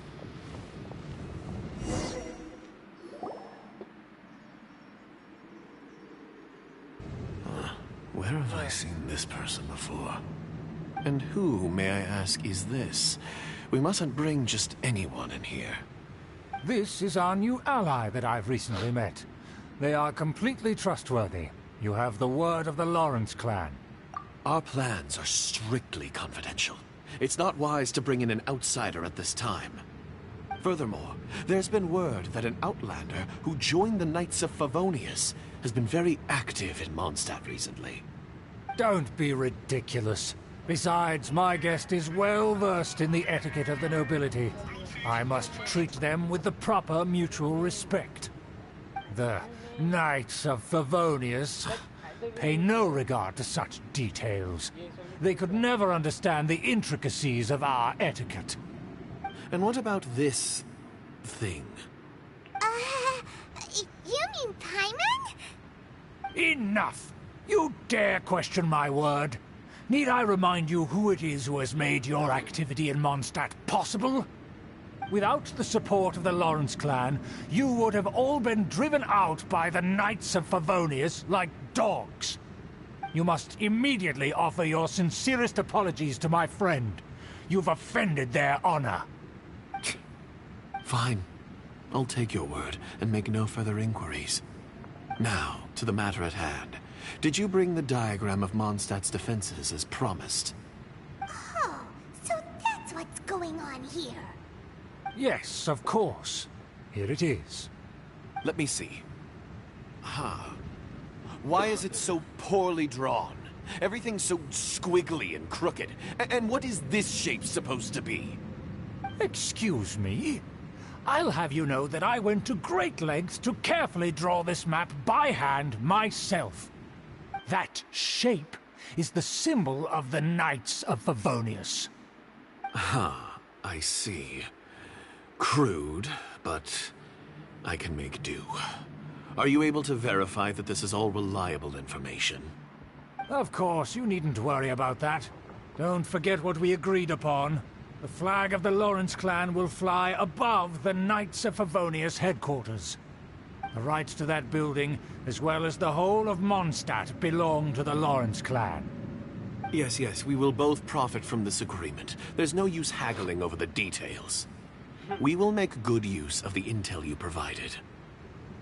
Where have I seen this person before? And who, may I ask, is this? We mustn't bring just anyone in here. This is our new ally that I've recently met. They are completely trustworthy. You have the word of the Lawrence clan. Our plans are strictly confidential. It's not wise to bring in an outsider at this time. Furthermore, there's been word that an outlander who joined the Knights of Favonius has been very active in Mondstadt recently. Don't be ridiculous. Besides, my guest is well versed in the etiquette of the nobility. I must treat them with the proper mutual respect. The Knights of Favonius pay no regard to such details. They could never understand the intricacies of our etiquette. And what about this thing? You mean Paimon? Enough! You dare question my word? Need I remind you who it is who has made your activity in Mondstadt possible? Without the support of the Lawrence clan, you would have all been driven out by the Knights of Favonius like dogs. You must immediately offer your sincerest apologies to my friend. You've offended their honor. Fine. I'll take your word and make no further inquiries. Now, to the matter at hand. Did you bring the diagram of Mondstadt's defenses as promised? Oh, so that's what's going on here. Yes, of course. Here it is. Let me see. Why is it so poorly drawn? Everything's so squiggly and crooked. And what is this shape supposed to be? Excuse me? I'll have you know that I went to great lengths to carefully draw this map by hand myself. That shape is the symbol of the Knights of Favonius. I see. Crude, but I can make do. Are you able to verify that this is all reliable information? Of course, you needn't worry about that. Don't forget what we agreed upon. The flag of the Lawrence clan will fly above the Knights of Favonius headquarters. The rights to that building, as well as the whole of Mondstadt, belong to the Lawrence clan. Yes, we will both profit from this agreement. There's no use haggling over the details. We will make good use of the intel you provided.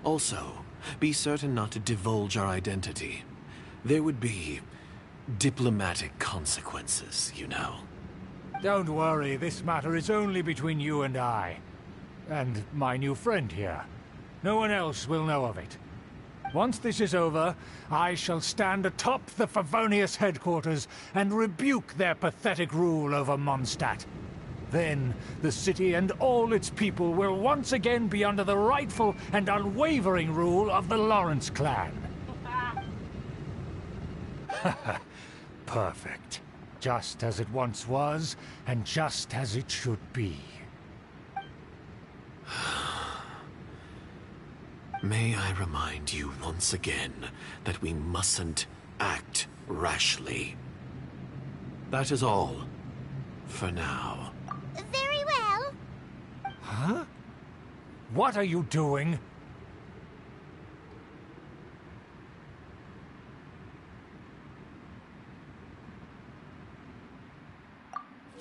Also, be certain not to divulge our identity. There would be diplomatic consequences, you know. Don't worry, this matter is only between you and I. And my new friend here. No one else will know of it. Once this is over, I shall stand atop the Favonius headquarters and rebuke their pathetic rule over Mondstadt. Then, the city and all its people will once again be under the rightful and unwavering rule of the Lawrence clan. Perfect. Just as it once was, and just as it should be. May I remind you once again that we mustn't act rashly. That is all. For now. Very well. Huh? What are you doing?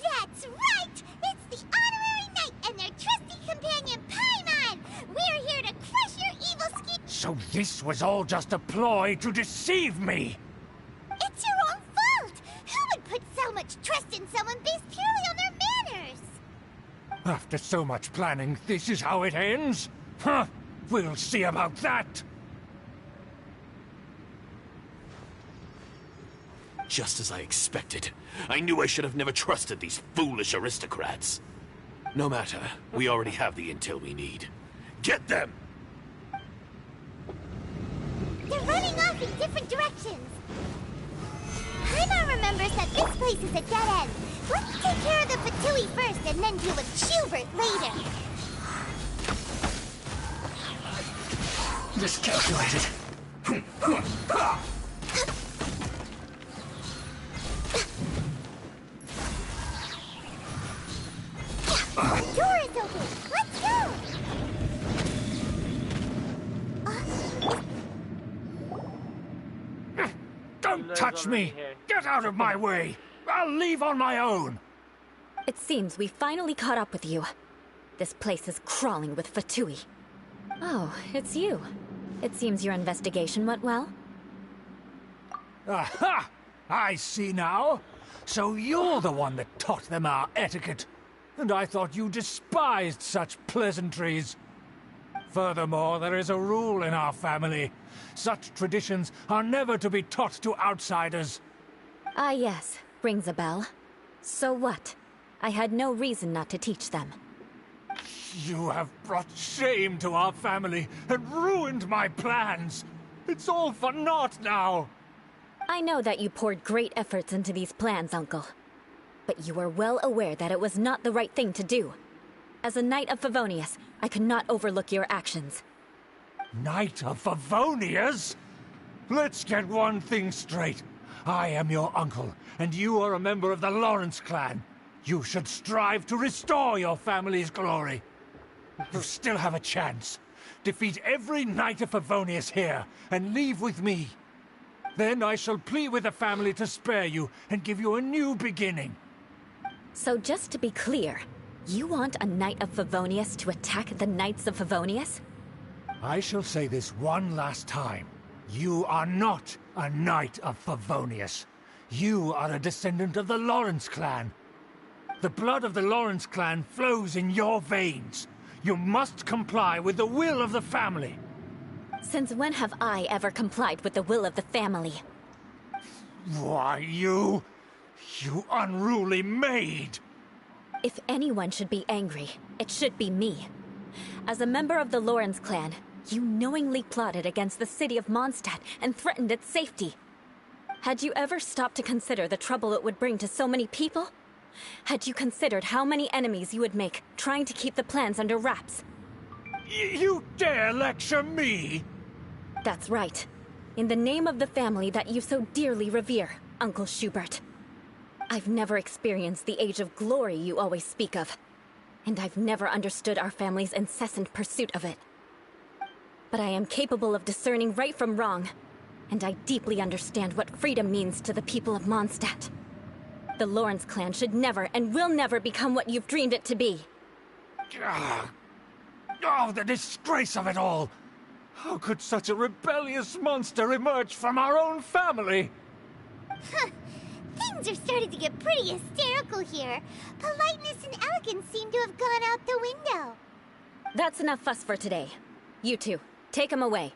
That's right! It's the Honorary Knight and their trusty companion, Paimon! We're here to crush your evil scheme. So this was all just a ploy to deceive me! It's your own fault! Who would put so much trust in someone based purely on their manners? After so much planning, this is how it ends? Huh? We'll see about that! Just as I expected. I knew I should have never trusted these foolish aristocrats. No matter, we already have the intel we need. Get them! They're running off in different directions. Paimon remembers that this place is a dead end. Let's take care of the Fatui first and then deal with Schubert later. Miscalculated. The door is open. Let's go. Don't touch me! Get out of my way! I'll leave on my own! It seems we finally caught up with you. This place is crawling with Fatui. Oh, it's you. It seems your investigation went well. Aha! I see now. So you're the one that taught them our etiquette. And I thought you despised such pleasantries. Furthermore, there is a rule in our family. Such traditions are never to be taught to outsiders. Ah yes, rings a bell. So what? I had no reason not to teach them. You have brought shame to our family and ruined my plans. It's all for naught now. I know that you poured great efforts into these plans, Uncle. But you were well aware that it was not the right thing to do. As a Knight of Favonius, I could not overlook your actions. Knight of Favonius? Let's get one thing straight. I am your uncle, and you are a member of the Lawrence clan. You should strive to restore your family's glory. You still have a chance. Defeat every Knight of Favonius here, and leave with me. Then I shall plead with the family to spare you, and give you a new beginning. So just to be clear, you want a Knight of Favonius to attack the Knights of Favonius? I shall say this one last time. You are not a Knight of Favonius. You are a descendant of the Lawrence clan. The blood of the Lawrence clan flows in your veins. You must comply with the will of the family. Since when have I ever complied with the will of the family? Why, you unruly maid! If anyone should be angry, it should be me. As a member of the Lawrence clan, you knowingly plotted against the city of Mondstadt and threatened its safety. Had you ever stopped to consider the trouble it would bring to so many people? Had you considered how many enemies you would make trying to keep the plans under wraps? You dare lecture me? That's right. In the name of the family that you so dearly revere, Uncle Schubert. I've never experienced the age of glory you always speak of. And I've never understood our family's incessant pursuit of it. But I am capable of discerning right from wrong. And I deeply understand what freedom means to the people of Mondstadt. The Lawrence clan should never and will never become what you've dreamed it to be. Oh, the disgrace of it all! How could such a rebellious monster emerge from our own family? Things are starting to get pretty hysterical here. Politeness and elegance seem to have gone out the window. That's enough fuss for today. You two, take him away.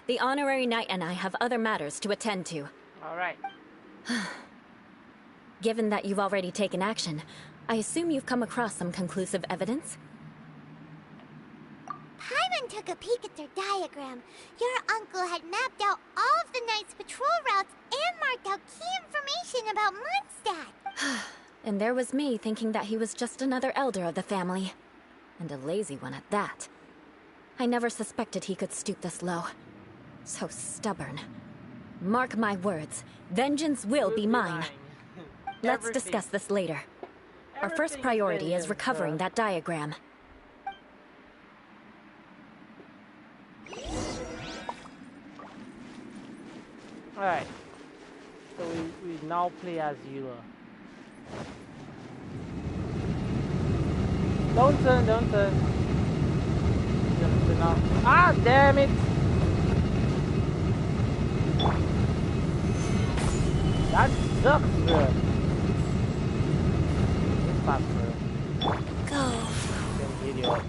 The honorary knight and I have other matters to attend to. All right. Given that you've already taken action, I assume you've come across some conclusive evidence? Paimon took a peek at their diagram. Your uncle had mapped out all of the Knight's patrol routes and marked out key information about Mondstadt. And there was me thinking that he was just another elder of the family. And a lazy one at that. I never suspected he could stoop this low. So stubborn. Mark my words, vengeance will be mine. Let's discuss this later. Our first priority is recovering that diagram. Alright. So we now play as Eula. Don't turn, don't turn. Just turn off. Ah, damn it! That sucks, bro. It's fast, bro. Go. Video.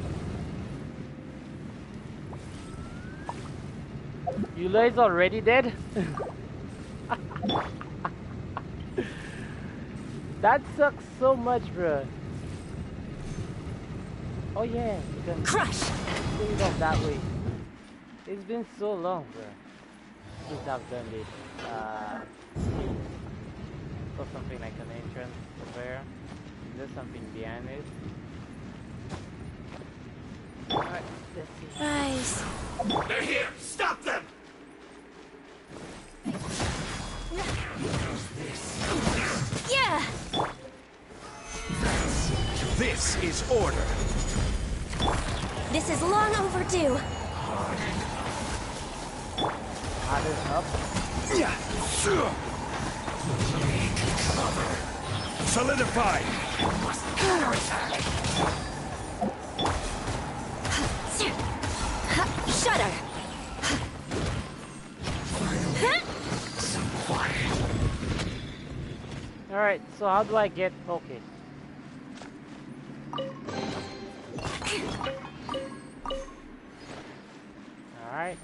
Eula is already dead? That sucks so much, bro. Oh yeah, you can crush. Put it off that way. It's been so long, bro, since I've done this. For something like an entrance there. Is there something behind it? Alright, let's see. Rise. They're here! Stop them! Yeah! This is order. This is long overdue. Harden up. Solidify! Shudder! Alright, so how do I get... Okay. Alright.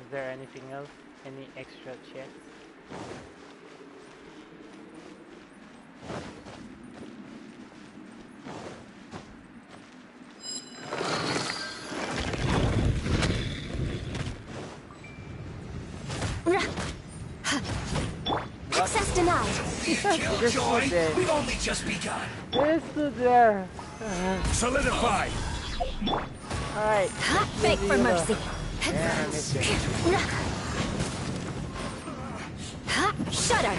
Is there anything else? Any extra chests? Access denied. Killjoy, we've only just begun. It's still there. Solidify! Alright. Beg for mercy. Yeah, I missed it. Shudder!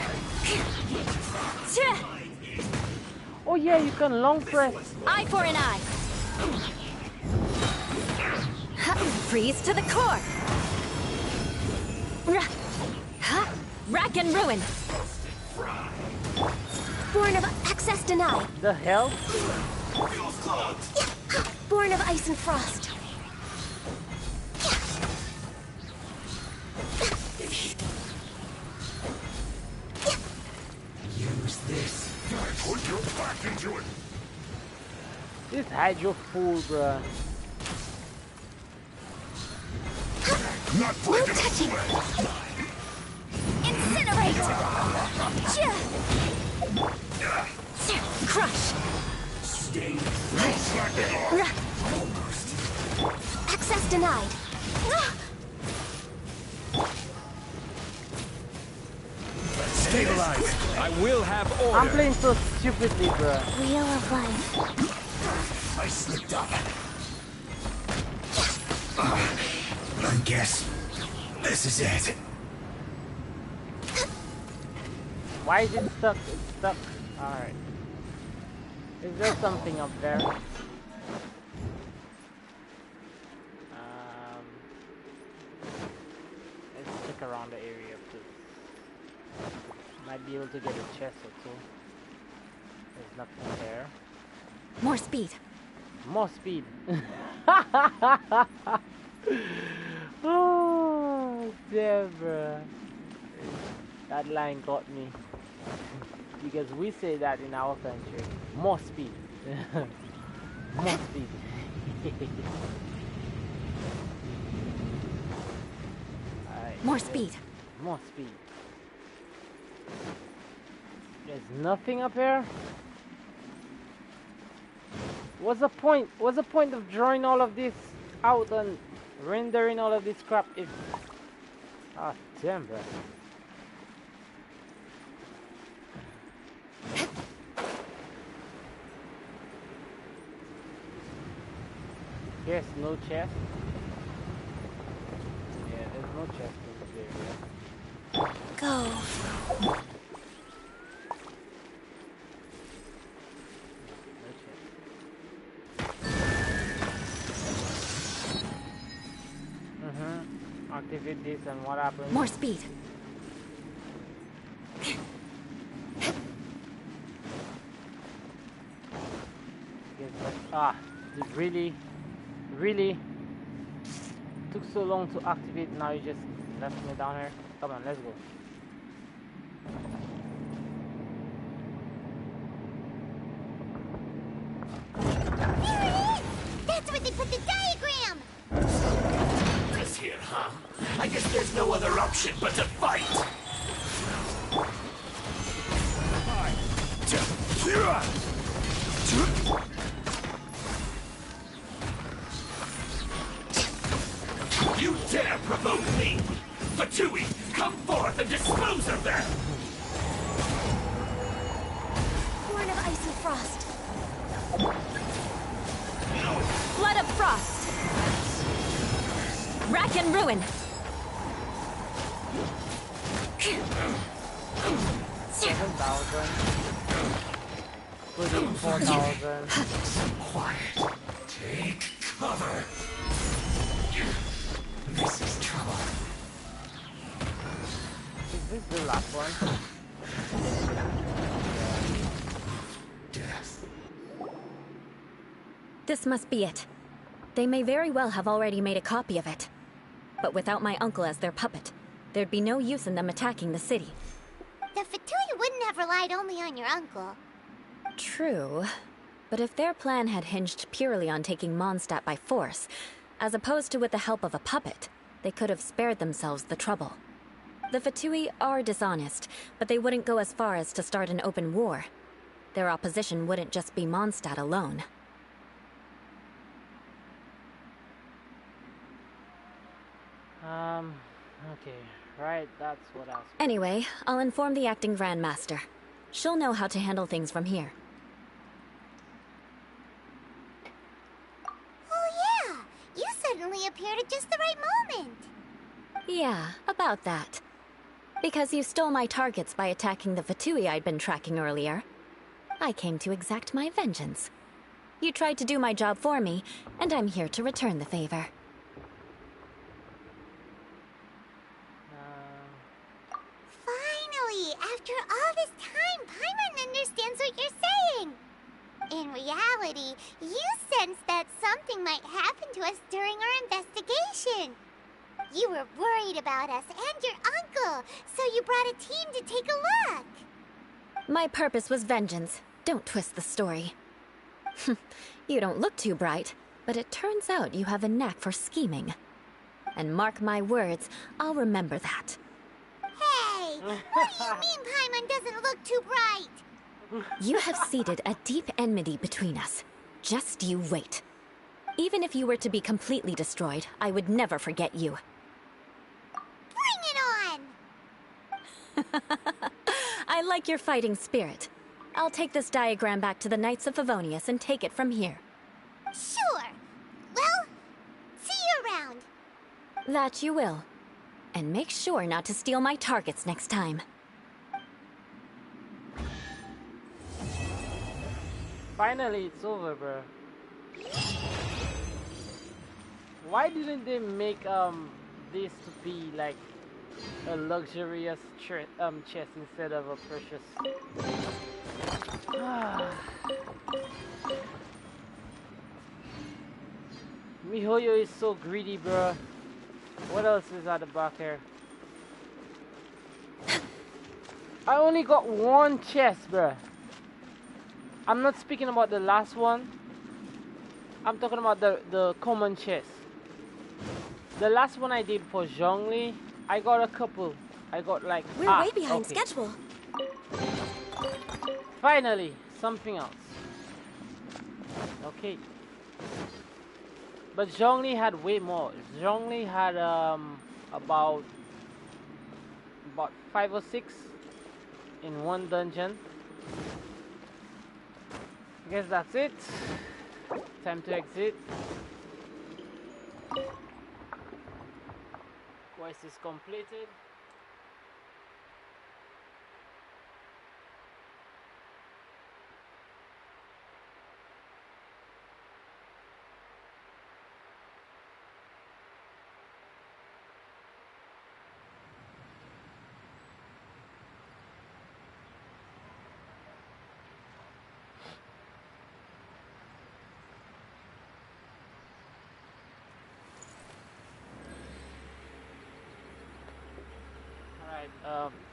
Oh yeah, you can long press. Eye for an eye. Freeze to the core. Rack and ruin. Born of access denied. The hell? Born of ice and frost. Use this. Put your back into it. This hydro fool, bruh. Not breaking a Incinerate! Crush! Stay. No Access denied. Stabilize. I will have order. I'm playing so stupidly, bruh. Wheel of life. I slipped up. I guess this is it. Why is it stuck? It's stuck. Alright. Is there something up there? Let's check around the area, please. Might be able to get a chest or two. There's nothing there. More speed. More speed. Oh, damn, bruh. That line got me. Because we say that in our country. More speed. More speed. More speed. More speed. There's nothing up here. What's the point? What's the point of drawing all of this out and rendering all of this crap if... Ah, damn, bro. Yes, no chest. Yeah, there's no chest in this area. Go. No chest. Activate this and what happens? More speed. Ah, it really took so long to activate. Now you just left me down here. Come on, let's go. That's where they put the diagram! Press here. huh? I guess there's no other option but to fight! You dare provoke me! Fatui, come forth and dispose of them! Born of ice and frost. Blood of frost! Rack and ruin! 7,000. 4,000. Quiet. Take cover. This is trouble. Is this the last one? Death. This must be it. They may very well have already made a copy of it. But without my uncle as their puppet, there'd be no use in them attacking the city. The Fatui wouldn't have relied only on your uncle. True. But if their plan had hinged purely on taking Mondstadt by force, as opposed to with the help of a puppet, they could have spared themselves the trouble. The Fatui are dishonest, but they wouldn't go as far as to start an open war. Their opposition wouldn't just be Mondstadt alone. Okay, right, that's what I was... Anyway, I'll inform the acting Grandmaster. She'll know how to handle things from here. Oh yeah! You suddenly appeared at just the right moment! Yeah, about that. Because you stole my targets by attacking the Fatui I'd been tracking earlier. I came to exact my vengeance. You tried to do my job for me, and I'm here to return the favor. Finally! After all this time, Paimon understands what you're saying! In reality, you sensed that something might happen to us during our investigation. You were worried about us and your uncle, so you brought a team to take a look. My purpose was vengeance. Don't twist the story. You don't look too bright, but it turns out you have a knack for scheming. And mark my words, I'll remember that. Hey! What do you mean Paimon doesn't look too bright? You have seeded a deep enmity between us. Just you wait. Even if you were to be completely destroyed, I would never forget you. Bring it on! I like your fighting spirit. I'll take this diagram back to the Knights of Favonius and take it from here. Sure. Well, see you around. That you will. And make sure not to steal my targets next time. Finally, it's over, bro. Why didn't they make this to be like a luxurious chest instead of a precious? MiHoYo is so greedy, bro. What else is at the back here? I only got one chest, bro. I'm not speaking about the last one. I'm talking about the common chest. The last one I did for Zhongli, I got a couple. I got like... We're way behind schedule. Finally, something else. Okay. But Zhongli had way more. Zhongli had about 5 or 6 in one dungeon. I guess that's it. Time to exit. Quest is completed.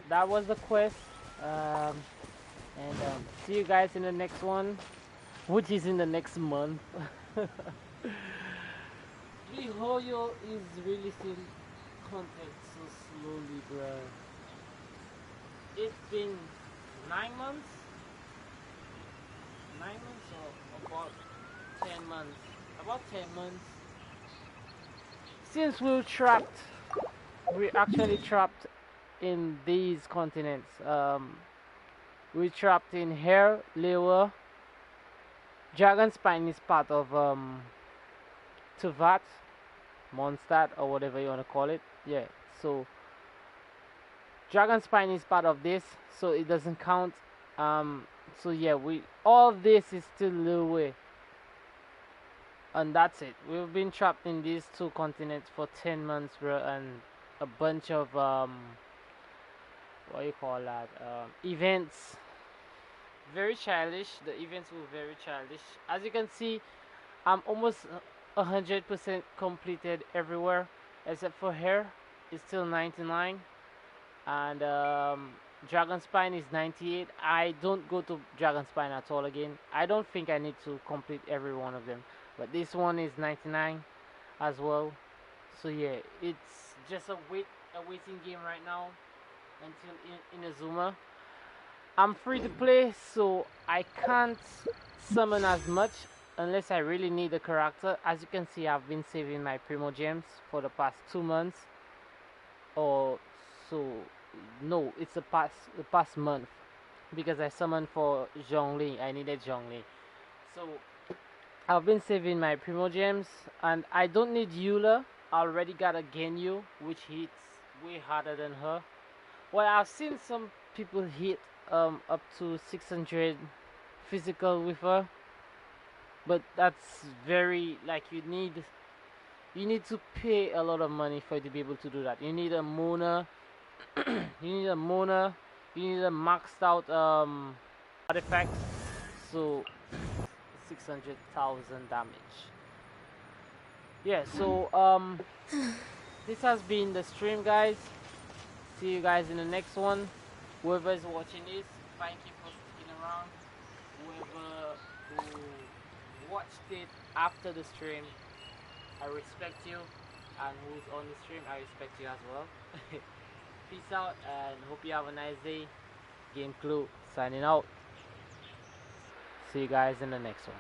That was the quest, and see you guys in the next one, which is in the next month. MiHoYo is releasing content so slowly, bruh. It's been 9 months? 9 months or about 10 months? About 10 months. Since we were trapped, we actually trapped in these continents. We trapped in here, Lewa. Dragonspine is part of Tuvat, Mondstadt, or whatever you want to call it. Yeah, so Dragonspine is part of this, so it doesn't count. So yeah, all this is still Lewa. And that's it. We've been trapped in these two continents for 10 months, bro, and a bunch of what you call that, events. Very childish. The events were very childish. As you can see, I'm almost 100% completed everywhere except for here. It's still 99, and Dragonspine is 98. I don't go to Dragonspine at all again. I don't think I need to complete every one of them, but this one is 99 as well. So yeah, it's just a waiting game right now until Inazuma. I'm free to play, so I can't summon as much unless I really need a character. As you can see, I've been saving my Primo Gems for the past 2 months. Or so, no, it's the past month, because I summoned for Zhongli. I needed Zhongli, so I've been saving my Primo Gems, and I don't need Eula. I already got a Genyu, which hits way harder than her. Well, I've seen some people hit up to 600 physical with her, but that's very, like, you need to pay a lot of money for you to be able to do that. You need a Mona, you need a maxed out artifact, so 600,000 damage. Yeah, so this has been the stream, guys. See you guys in the next one. Whoever is watching this, thank you for sticking around. Whoever who watched it after the stream, I respect you, and who's on the stream, I respect you as well. Peace out, and hope you have a nice day. GameClou signing out. See you guys in the next one.